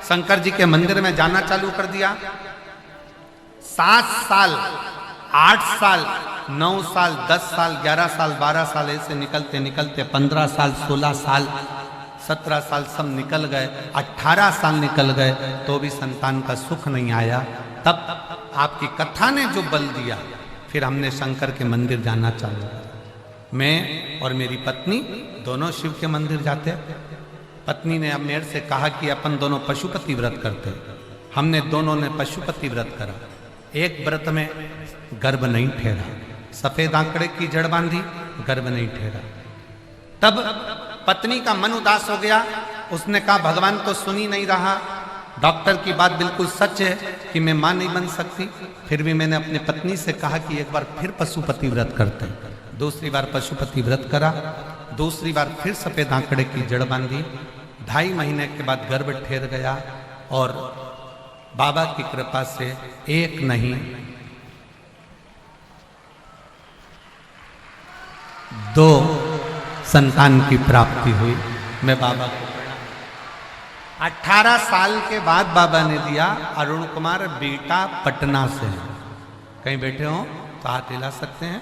[SPEAKER 1] शंकर जी के मंदिर में जाना चालू कर दिया। 7 साल, 8 साल, 9 साल, 10 साल, 11 साल, 12 साल ऐसे निकलते निकलते 15 साल, 16 साल 17 साल सब निकल गए, 18 साल निकल गए तो भी संतान का सुख नहीं आया। तब आपकी कथा ने जो बल दिया, फिर हमने शंकर के मंदिर जाना चालू किया। मैं और मेरी पत्नी दोनों शिव के मंदिर जाते। पत्नी ने अब मेरे से कहा कि अपन दोनों पशुपति व्रत करते। हमने दोनों ने पशुपति व्रत करा। एक व्रत में गर्भ नहीं ठहरा, सफेद आंकड़े की जड़ बांधी, गर्भ नहीं ठहरा। तब पत्नी का मन उदास हो गया। उसने कहा भगवान तो सुन ही नहीं रहा, डॉक्टर की बात बिल्कुल सच है कि मैं मां नहीं बन सकती। फिर भी मैंने अपनी पत्नी से कहा कि एक बार फिर पशुपति व्रत करते। दूसरी बार पशुपति व्रत करा, दूसरी बार फिर सफेद आंकड़े की जड़ बांधी। 2.5 महीने के बाद गर्भ ठहर गया और बाबा की कृपा से एक नहीं 2 संतान की प्राप्ति हुई। मैं बाबा को 18 साल के बाद बाबा ने दिया। अरुण कुमार बेटा पटना से, कहीं बैठे हो तो हाथ हिला सकते हैं।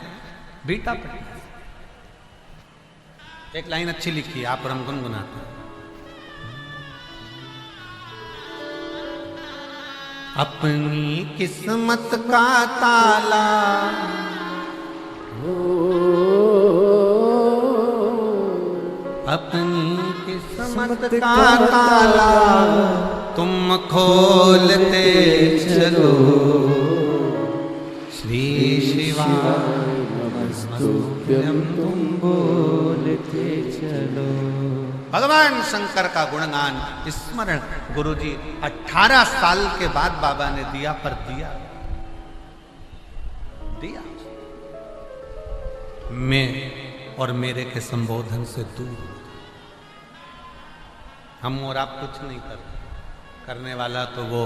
[SPEAKER 1] बेटा पटना से। एक लाइन अच्छी लिखी है, आप और हम गुनगुनाते हैं। अपनी किस्मत का ताला अपनी किस्मत का ताला तुम खोलते चलो। श्री शिवाय नमस्तुभ्यं तुम बोलते चलो। भगवान शंकर का गुणगान स्मरण गुरुजी 18 साल के बाद बाबा ने दिया, पर दिया मैं और मेरे के संबोधन से दूर। हम और आप कुछ नहीं करने वाला तो वो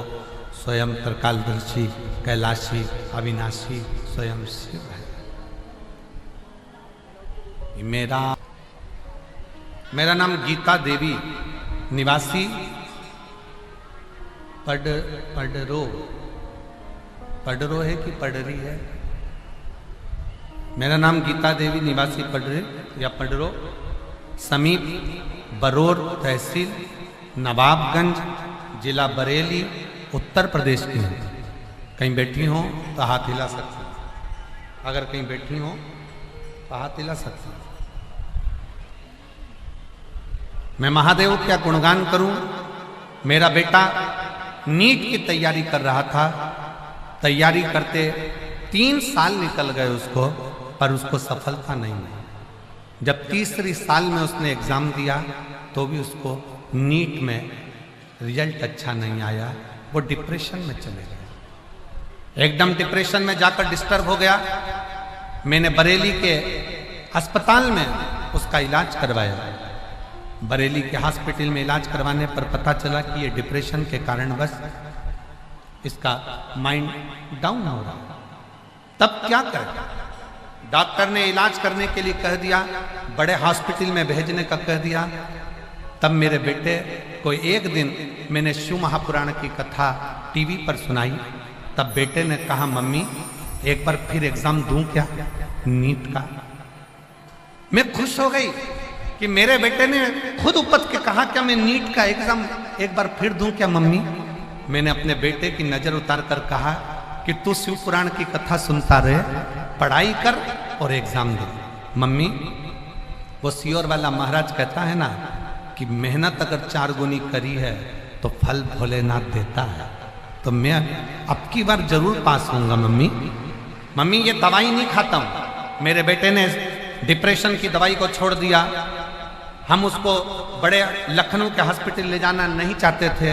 [SPEAKER 1] स्वयं त्रिकालदर्शी, कैलाशी, अविनाशी स्वयं शिव है। मेरा नाम गीता देवी, निवासी पडरो है कि पडरी है? मेरा नाम गीता देवी, निवासी पडरे या पडरो, समीप बरोर तहसील, नवाबगंज, जिला बरेली, उत्तर प्रदेश की हूँ। कहीं बैठी हो तो हाथ हिला सकते हैं। अगर कहीं बैठी हो तो हाथ हिला सकते हैं। मैं महादेव क्या गुणगान करूं। मेरा बेटा नीट की तैयारी कर रहा था। तैयारी करते 3 साल निकल गए उसको, पर उसको सफलता नहीं मिली। जब तीसरी साल में उसने एग्जाम दिया तो भी उसको नीट में रिजल्ट अच्छा नहीं आया। वो डिप्रेशन में चले गए। एकदम डिप्रेशन में जाकर डिस्टर्ब हो गया। मैंने बरेली के अस्पताल में उसका इलाज करवाया। बरेली के हॉस्पिटल में इलाज करवाने पर पता चला कि ये डिप्रेशन के कारण बस इसका माइंड डाउन हो रहा। तब क्या करें? डॉक्टर ने इलाज करने के लिए कह दिया, बड़े हॉस्पिटल में भेजने का कह दिया। तब मेरे बेटे को एक दिन मैंने शिव महापुराण की कथा टीवी पर सुनाई। तब बेटे ने कहा, मम्मी एक बार फिर एग्जाम दूं क्या नीट का? मैं खुश हो गई कि मेरे बेटे ने खुद उपज के कहा, क्या मैं नीट का एग्जाम एक बार फिर दूं क्या मम्मी? मैंने अपने बेटे की नजर उतार कर कहा कि तू शिव पुराण की कथा सुनता रहे, पढ़ाई कर और एग्जाम दे। मम्मी, वो सियोर वाला महाराज कहता है ना कि मेहनत अगर 4 गुनी करी है तो फल भोलेनाथ देता है। तो मैं अब की बार जरूर पास होऊंगा मम्मी। मम्मी ये दवाई नहीं खाता हूं। मेरे बेटे ने डिप्रेशन की दवाई को छोड़ दिया। हम उसको बड़े लखनऊ के हॉस्पिटल ले जाना नहीं चाहते थे।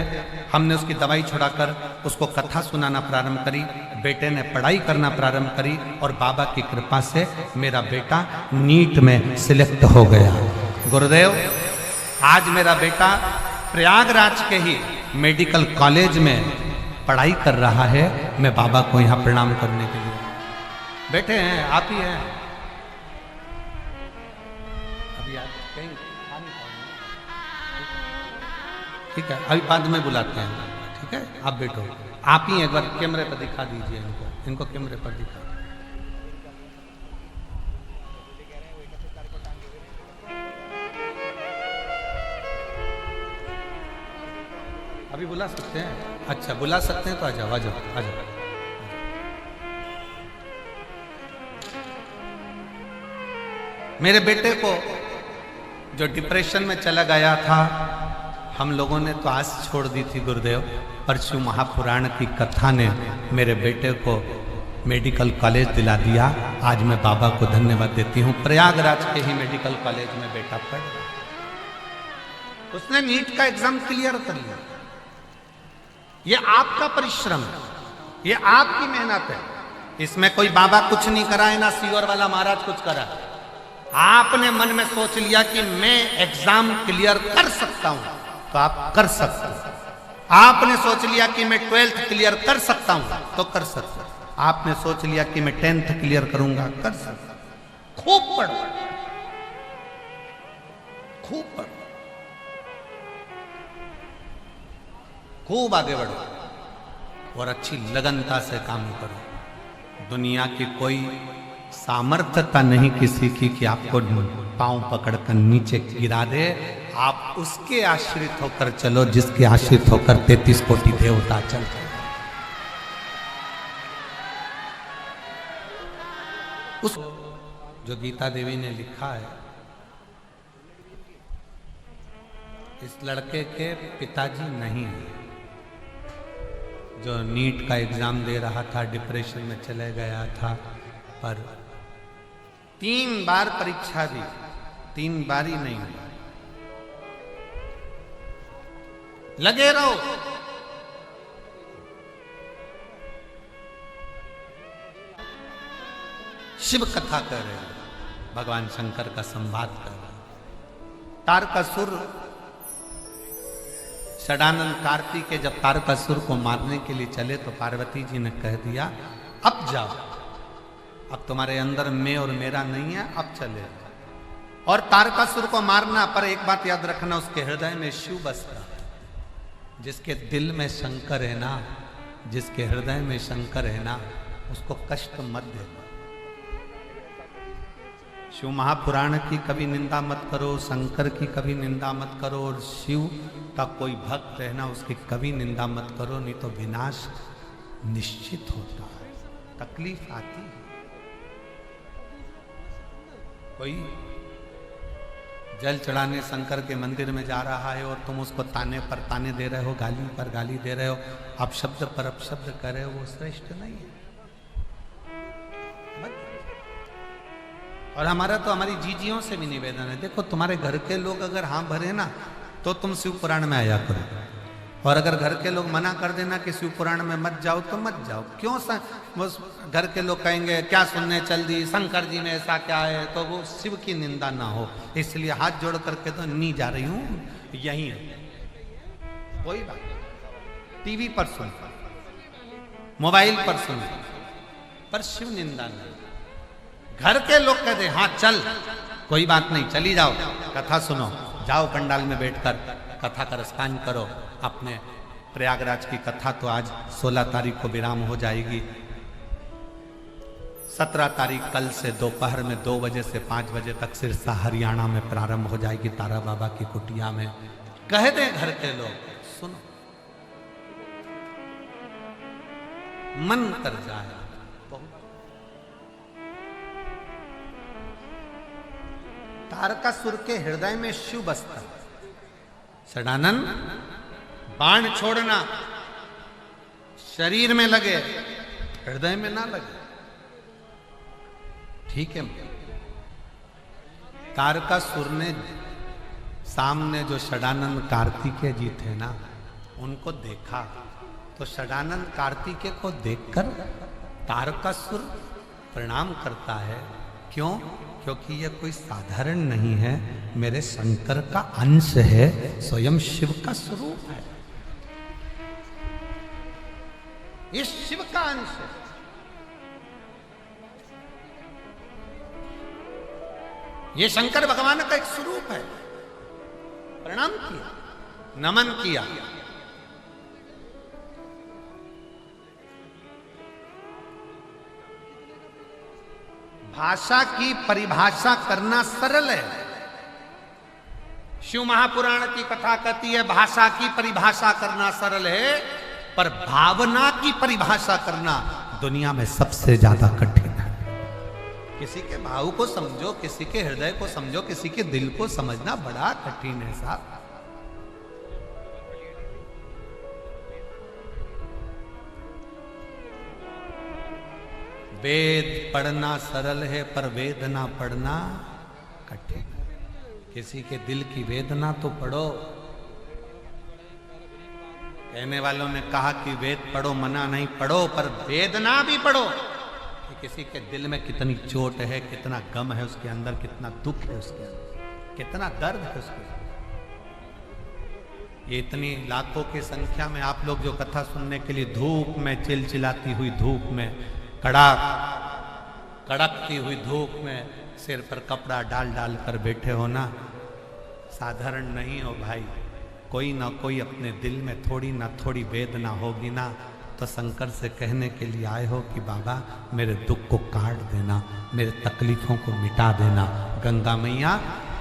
[SPEAKER 1] हमने उसकी दवाई छुड़ाकर उसको कथा सुनाना प्रारंभ करी। बेटे ने पढ़ाई करना प्रारंभ करी और बाबा की कृपा से मेरा बेटा नीट में सिलेक्ट हो गया। गुरुदेव, आज मेरा बेटा प्रयागराज के ही मेडिकल कॉलेज में पढ़ाई कर रहा है। मैं बाबा को यहाँ प्रणाम करने के लिए बैठे हैं। आप ही हैं अभी? आप कहीं ठीक है, अभी बाद में बुलाते हैं। ठीक है, आप बैठो। आप ही एक बार कैमरे पर दिखा दीजिए इनको कैमरे पर दिखा। अभी बुला सकते हैं? अच्छा बुला सकते हैं तो आ जाओ आ जाओ आ जाओ। मेरे बेटे को जो डिप्रेशन में चला गया था, हम लोगों ने तो आस छोड़ दी थी गुरुदेव, पर शिव महापुराण की कथा ने मेरे बेटे को मेडिकल कॉलेज दिला दिया। आज मैं बाबा को धन्यवाद देती हूँ। प्रयागराज के ही मेडिकल कॉलेज में बेटा पढ़ रहा, उसने नीट का एग्जाम क्लियर कर लिया। ये आपका परिश्रम है, ये आपकी मेहनत है, इसमें कोई बाबा कुछ नहीं करा है, ना सीवर वाला महाराज कुछ करा। आपने मन में सोच लिया कि मैं एग्जाम क्लियर कर सकता हूं तो आप कर सकते हो। आपने सोच लिया कि मैं 12th क्लियर कर सकता हूं तो कर सकते हो। आपने सोच लिया कि मैं 10th क्लियर करूंगा, कर सकता। खूब पढ़ो, खूब पढ़ो, खूब आगे बढ़ो और अच्छी लगनता से काम करो। दुनिया की कोई सामर्थ्यता नहीं किसी की कि आपको पांव पकड़कर नीचे गिरा दे। आप उसके आश्रित होकर चलो जिसके आश्रित होकर 33 कोटि देवता चलते हैं। उस जो गीता देवी ने लिखा है, इस लड़के के पिताजी नहीं है, जो नीट का एग्जाम दे रहा था, डिप्रेशन में चले गया था, पर 3 बार परीक्षा दी, 3 बार ही नहीं हुआ। लगे रहो, शिव कथा कर रहे हो, भगवान शंकर का संवाद कर रहे हो। तारकासुर, षडानंद कार्तिकेय जब तारकासुर को मारने के लिए चले तो पार्वती जी ने कह दिया अब जाओ, अब तुम्हारे अंदर मैं और मेरा नहीं है, अब चले। और तारकासुर को मारना, पर एक बात याद रखना, उसके हृदय में शिव बस रहा। जिसके दिल में शंकर है ना, जिसके हृदय में शंकर है ना, उसको कष्ट मत देना। शिव महापुराण की कभी निंदा मत करो, शंकर की कभी निंदा मत करो, और शिव का कोई भक्त है ना, उसकी कभी निंदा मत करो, नहीं तो विनाश निश्चित होता है, तकलीफ आती है। कोई जल चढ़ाने शंकर के मंदिर में जा रहा है और तुम उसको ताने पर ताने दे रहे हो, गाली पर गाली दे रहे हो, अपशब्द पर अपशब्द कर रहे हो, वो श्रेष्ठ नहीं है। और हमारा तो हमारी जीजियों से भी निवेदन है, देखो तुम्हारे घर के लोग अगर हाँ भरे ना तो तुम शिव पुराण में आया करो, और अगर घर के लोग मना कर देना कि शिव पुराण में मत जाओ तो मत जाओ। क्यों घर के लोग कहेंगे क्या सुनने चल दी, शंकर जी में ऐसा क्या है, तो वो शिव की निंदा ना हो, इसलिए हाथ जोड़ करके तो नहीं जा रही हूं, यही है। कोई बात, टीवी पर सुन, मोबाइल पर सुन, पर शिव निंदा नहीं। घर के लोग कहते हाँ चल, कोई बात नहीं, चली जाओ, कथा सुनो, जाओ पंडाल में बैठकर कथा का रसपान करो। अपने प्रयागराज की कथा तो आज 16 तारीख को विराम हो जाएगी। 17 तारीख कल से दोपहर में 2 बजे से 5 बजे तक सिरसा हरियाणा में प्रारंभ हो जाएगी, तारा बाबा की कुटिया में। कह दें घर के लोग, सुनो, मन कर जाए। तारकासुर के हृदय में शिव बसता। षडानंद, बाण छोड़ना शरीर में लगे, हृदय में ना लगे, ठीक है। तारकासुर ने सामने जो षडानंद कार्तिकेय जी थे ना, उनको देखा, तो षडानंद कार्तिकेय को देखकर तारकासुर प्रणाम करता है। क्यों? क्योंकि यह कोई साधारण नहीं है, मेरे शंकर का अंश है, स्वयं शिव का स्वरूप है, ये शिव का अंश है। ये शंकर भगवान का एक स्वरूप है। प्रणाम किया, नमन किया। भाषा की परिभाषा करना सरल है। शिव महापुराण की कथा कहती है भाषा की परिभाषा करना सरल है, पर भावना की परिभाषा करना दुनिया में सबसे ज्यादा कठिन है। किसी के भाव को समझो, किसी के हृदय को समझो, किसी के दिल को समझना बड़ा कठिन है साहब। वेद पढ़ना सरल है, पर वेदना पढ़ना कठिन है। किसी के दिल की वेदना तो पढ़ो। कहने वालों ने कहा कि वेद पढ़ो, मना नहीं, पढ़ो, पर वेदना भी पढ़ो कि किसी के दिल में कितनी चोट है, कितना गम है उसके अंदर, कितना दुख है उसके अंदर, कितना दर्द है उसके अंदर। ये इतनी लाखों की संख्या में आप लोग जो कथा सुनने के लिए धूप में, चिलचिलाती हुई धूप में, कड़कती हुई धूप में सिर पर कपड़ा डाल डाल कर बैठे हो ना, साधारण नहीं हो भाई। कोई ना कोई अपने दिल में थोड़ी ना थोड़ी वेदना होगी ना, तो शंकर से कहने के लिए आए हो कि बाबा मेरे दुख को काट देना, मेरे तकलीफों को मिटा देना, गंगा मैया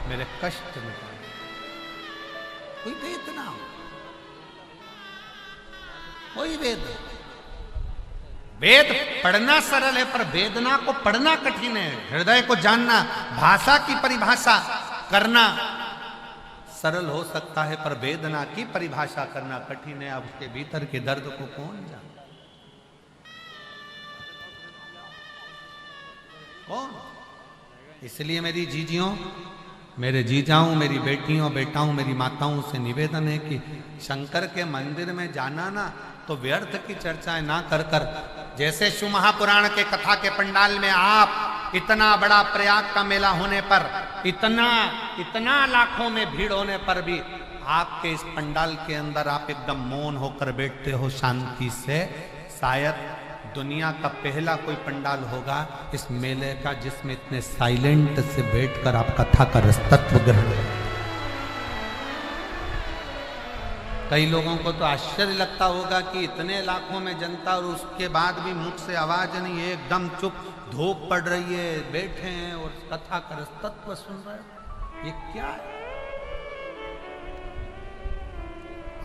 [SPEAKER 1] मेरे कष्ट मिटा देना। कोई वेदना, कोई वेदना। वेद पढ़ना सरल है, पर वेदना को पढ़ना कठिन है। हृदय को जानना, भाषा की परिभाषा करना सरल हो सकता है, पर वेदना की परिभाषा करना कठिन है। अब उसके भीतर के दर्द को कौन जाने? कौन? इसलिए मेरी जीजियों, मेरे जीजाओं, मेरी बेटियों, बेटाओं, मेरी माताओं से निवेदन है कि शंकर के मंदिर में जाना ना तो व्यर्थ की चर्चाएं ना कर कर, जैसे शिव महापुराण के कथा के पंडाल में आप इतना बड़ा प्रयाग का मेला होने पर, इतना लाखों में भीड़ होने पर भी आपके इस पंडाल के अंदर आप एकदम मौन होकर बैठते हो शांति से। शायद दुनिया का पहला कोई पंडाल होगा इस मेले का जिसमें इतने साइलेंट से बैठकर आप कथा का रसतत्व ग्रहण करें। कई लोगों को तो आश्चर्य लगता होगा कि इतने लाखों में जनता और उसके बाद भी मुख से आवाज नहीं है, एकदम चुप, धूप पड़ रही है, बैठे हैं और कथा का रसतत्व सुन रहे हैं। ये क्या है?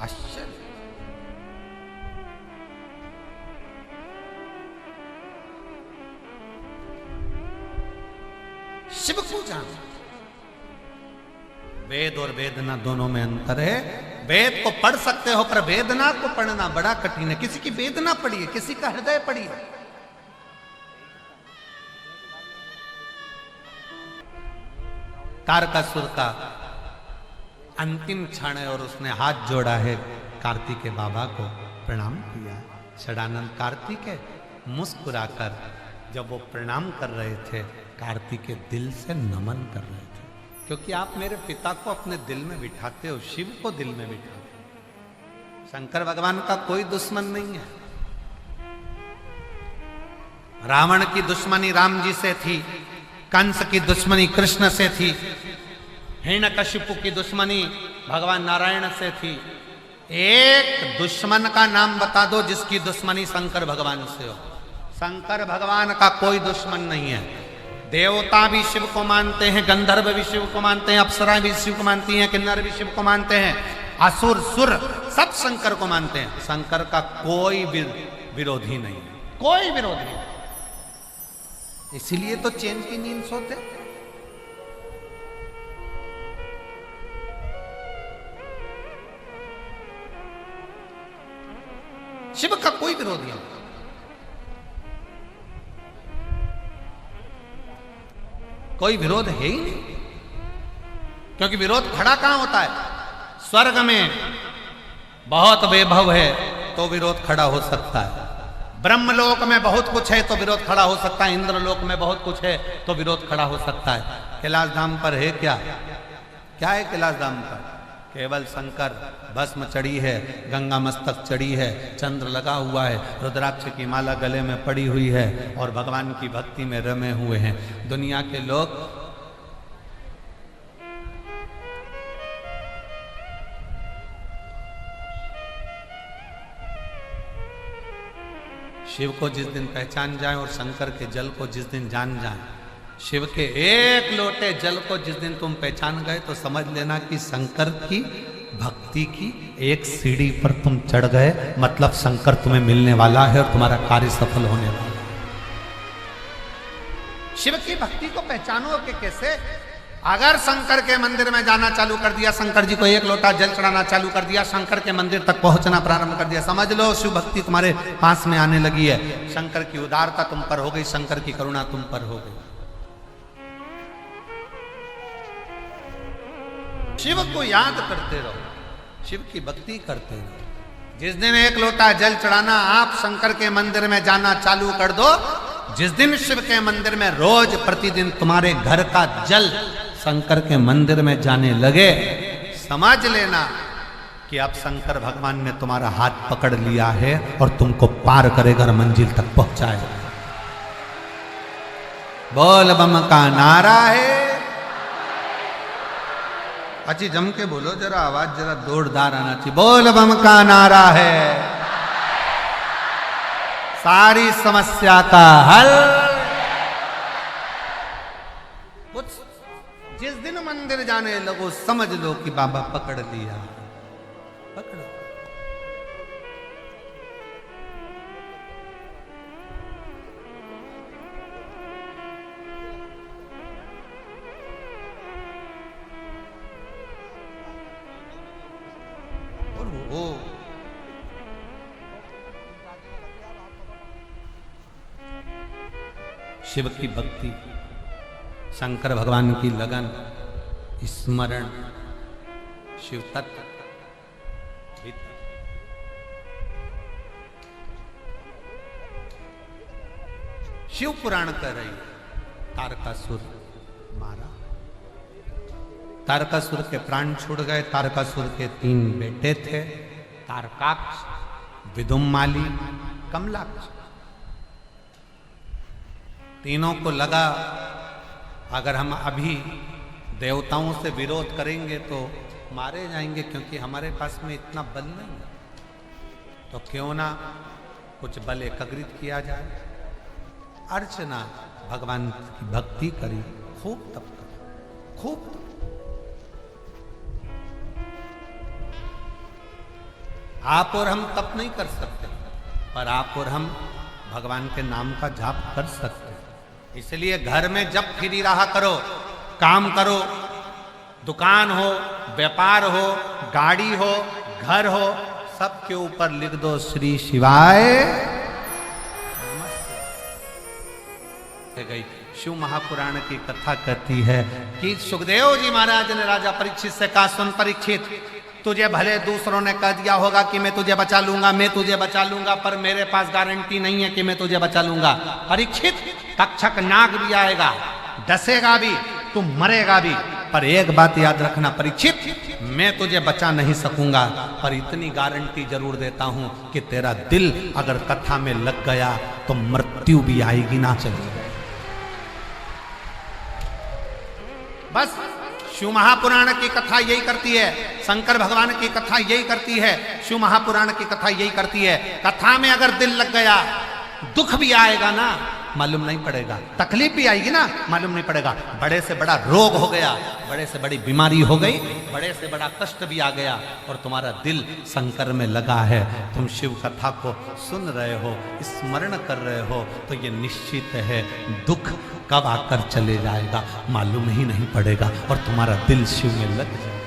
[SPEAKER 1] आश्चर्य। शिव को जानो। वेद और वेदना दोनों में अंतर है। वेद को पढ़ सकते हो, पर वेदना को पढ़ना बड़ा कठिन है। किसी की वेदना पढ़िए, किसी का हृदय पढ़िए। तारकासुर का अंतिम क्षण है और उसने हाथ जोड़ा है, कार्तिकेय बाबा को प्रणाम किया। षडानंद कार्तिकेय मुस्कुराकर जब वो प्रणाम कर रहे थे, कार्तिकेय दिल से नमन कर रहे थे, क्योंकि आप मेरे पिता को अपने दिल में बिठाते हो, शिव को दिल में बिठाते हो। शंकर भगवान का कोई दुश्मन नहीं है। रावण की दुश्मनी राम जी से थी, कंस की दुश्मनी कृष्ण से थी, हिरण्यकशिपु की दुश्मनी भगवान नारायण से थी। एक दुश्मन का नाम बता दो जिसकी दुश्मनी शंकर भगवान से हो। शंकर भगवान का कोई दुश्मन नहीं है। देवता भी शिव को मानते हैं, गंधर्व भी शिव को मानते हैं, अप्सराएं भी शिव को मानती हैं, किन्नर भी शिव को मानते हैं, असुर सुर सब शंकर को मानते हैं। शंकर का कोई विरोधी नहीं है, कोई विरोधी नहीं। इसीलिए तो चैन की नींद सोते। शिव का कोई विरोधी नहीं, कोई विरोध है ही नहीं, क्योंकि विरोध खड़ा कहां होता है? स्वर्ग में बहुत वैभव है तो विरोध खड़ा हो सकता है, ब्रह्मलोक में बहुत कुछ है तो विरोध खड़ा हो सकता है, इंद्रलोक में बहुत कुछ है तो विरोध खड़ा हो सकता है। कैलाश धाम पर है क्या? क्या है कैलाश धाम पर? केवल शंकर, भस्म चढ़ी है, गंगा मस्तक चढ़ी है, चंद्र लगा हुआ है, रुद्राक्ष की माला गले में पड़ी हुई है और भगवान की भक्ति में रमे हुए हैं। दुनिया के लोग शिव को जिस दिन पहचान जाएं और शंकर के जल को जिस दिन जान जाएं, शिव के एक लोटे जल को जिस दिन तुम पहचान गए तो समझ लेना कि शंकर की भक्ति की एक सीढ़ी पर तुम चढ़ गए, मतलब शंकर तुम्हें मिलने वाला है और तुम्हारा कार्य सफल होने वाला है। शिव की भक्ति को पहचानो कि कैसे? अगर शंकर के मंदिर में जाना चालू कर दिया, शंकर जी को एक लोटा जल चढ़ाना चालू कर दिया, शंकर के मंदिर तक पहुंचना प्रारंभ कर दिया, समझ लो शिव भक्ति तुम्हारे पास में आने लगी है। शंकर की उदारता तुम पर हो गई, शंकर की करुणा तुम पर हो गई। शिव को याद करते रहो, शिव की भक्ति करते रहो। जिस दिन एक लोटा जल चढ़ाना आप शंकर के मंदिर में जाना चालू कर दो, जिस दिन शिव के मंदिर में रोज प्रतिदिन तुम्हारे घर का जल शंकर के मंदिर में जाने लगे, समझ लेना कि अब शंकर भगवान ने तुम्हारा हाथ पकड़ लिया है और तुमको पार करेगा और मंजिल तक पहुंचाएगा। बोल बम का नारा है। अच्छी जम के बोलो जरा, आवाज जरा जोरदार आना चाहिए। बोल बम का नारा है, सारी समस्या का हल। जिस दिन मंदिर जाने लगो समझ लो कि बाबा पकड़ लिया, पकड़ो। वो शिव की भक्ति, शंकर भगवान की लगन, स्मरण, शिव तत्व, शिव पुराण कर रही तारकासुर मारा, तारकासुर के प्राण छूट गए। तारकासुर के 3 बेटे थे, तारकाक्ष, विदुम्माली, कमलाक्ष। तीनों को लगा अगर हम अभी देवताओं से विरोध करेंगे तो मारे जाएंगे, क्योंकि हमारे पास में इतना बल नहीं है, तो क्यों ना कुछ बल एकत्रित किया जाए। अर्चना, भगवान की भक्ति करी, खूब तप करी, खूब तप। आप और हम तप नहीं कर सकते, पर आप और हम भगवान के नाम का जाप कर सकते हैं। इसलिए घर में जब फ्री रहा करो, काम करो, दुकान हो, व्यापार हो, गाड़ी हो, घर हो, सबके ऊपर लिख दो श्री शिवाय गई। शिव महापुराण की कथा कहती है कि सुखदेव जी महाराज ने राजा परीक्षित से कहा, सुन परीक्षित, तुझे भले दूसरों ने कह दिया होगा कि मैं तुझे बचा लूंगा, मैं तुझे बचा लूंगा, पर मेरे पास गारंटी नहीं है कि मैं तुझे बचा लूंगा। परीक्षित, तक्षक नाग भी आएगा, डसेगा भी, तू मरेगा भी, पर एक बात याद रखना परीक्षित, मैं तुझे बचा नहीं सकूंगा, पर इतनी गारंटी जरूर देता हूं कि तेरा दिल अगर कथा में लग गया तो मृत्यु भी आएगी ना चलेगी। बस शिव महापुराण की कथा यही करती है, शंकर भगवान की कथा यही करती है, शिव महापुराण की कथा यही करती है। कथा में अगर दिल लग गया, दुख भी आएगा ना मालूम नहीं पड़ेगा, तकलीफ भी आएगी ना मालूम नहीं पड़ेगा, बड़े से बड़ा रोग हो गया, बड़े से बड़ी बीमारी हो गई, बड़े से बड़ा कष्ट भी आ गया, और तुम्हारा दिल शंकर में लगा है, तुम शिव कथा को सुन रहे हो, स्मरण कर रहे हो, तो ये निश्चित है दुख कब आकर चले जाएगा मालूम ही नहीं पड़ेगा, और तुम्हारा दिल शिव में लग जाएगा।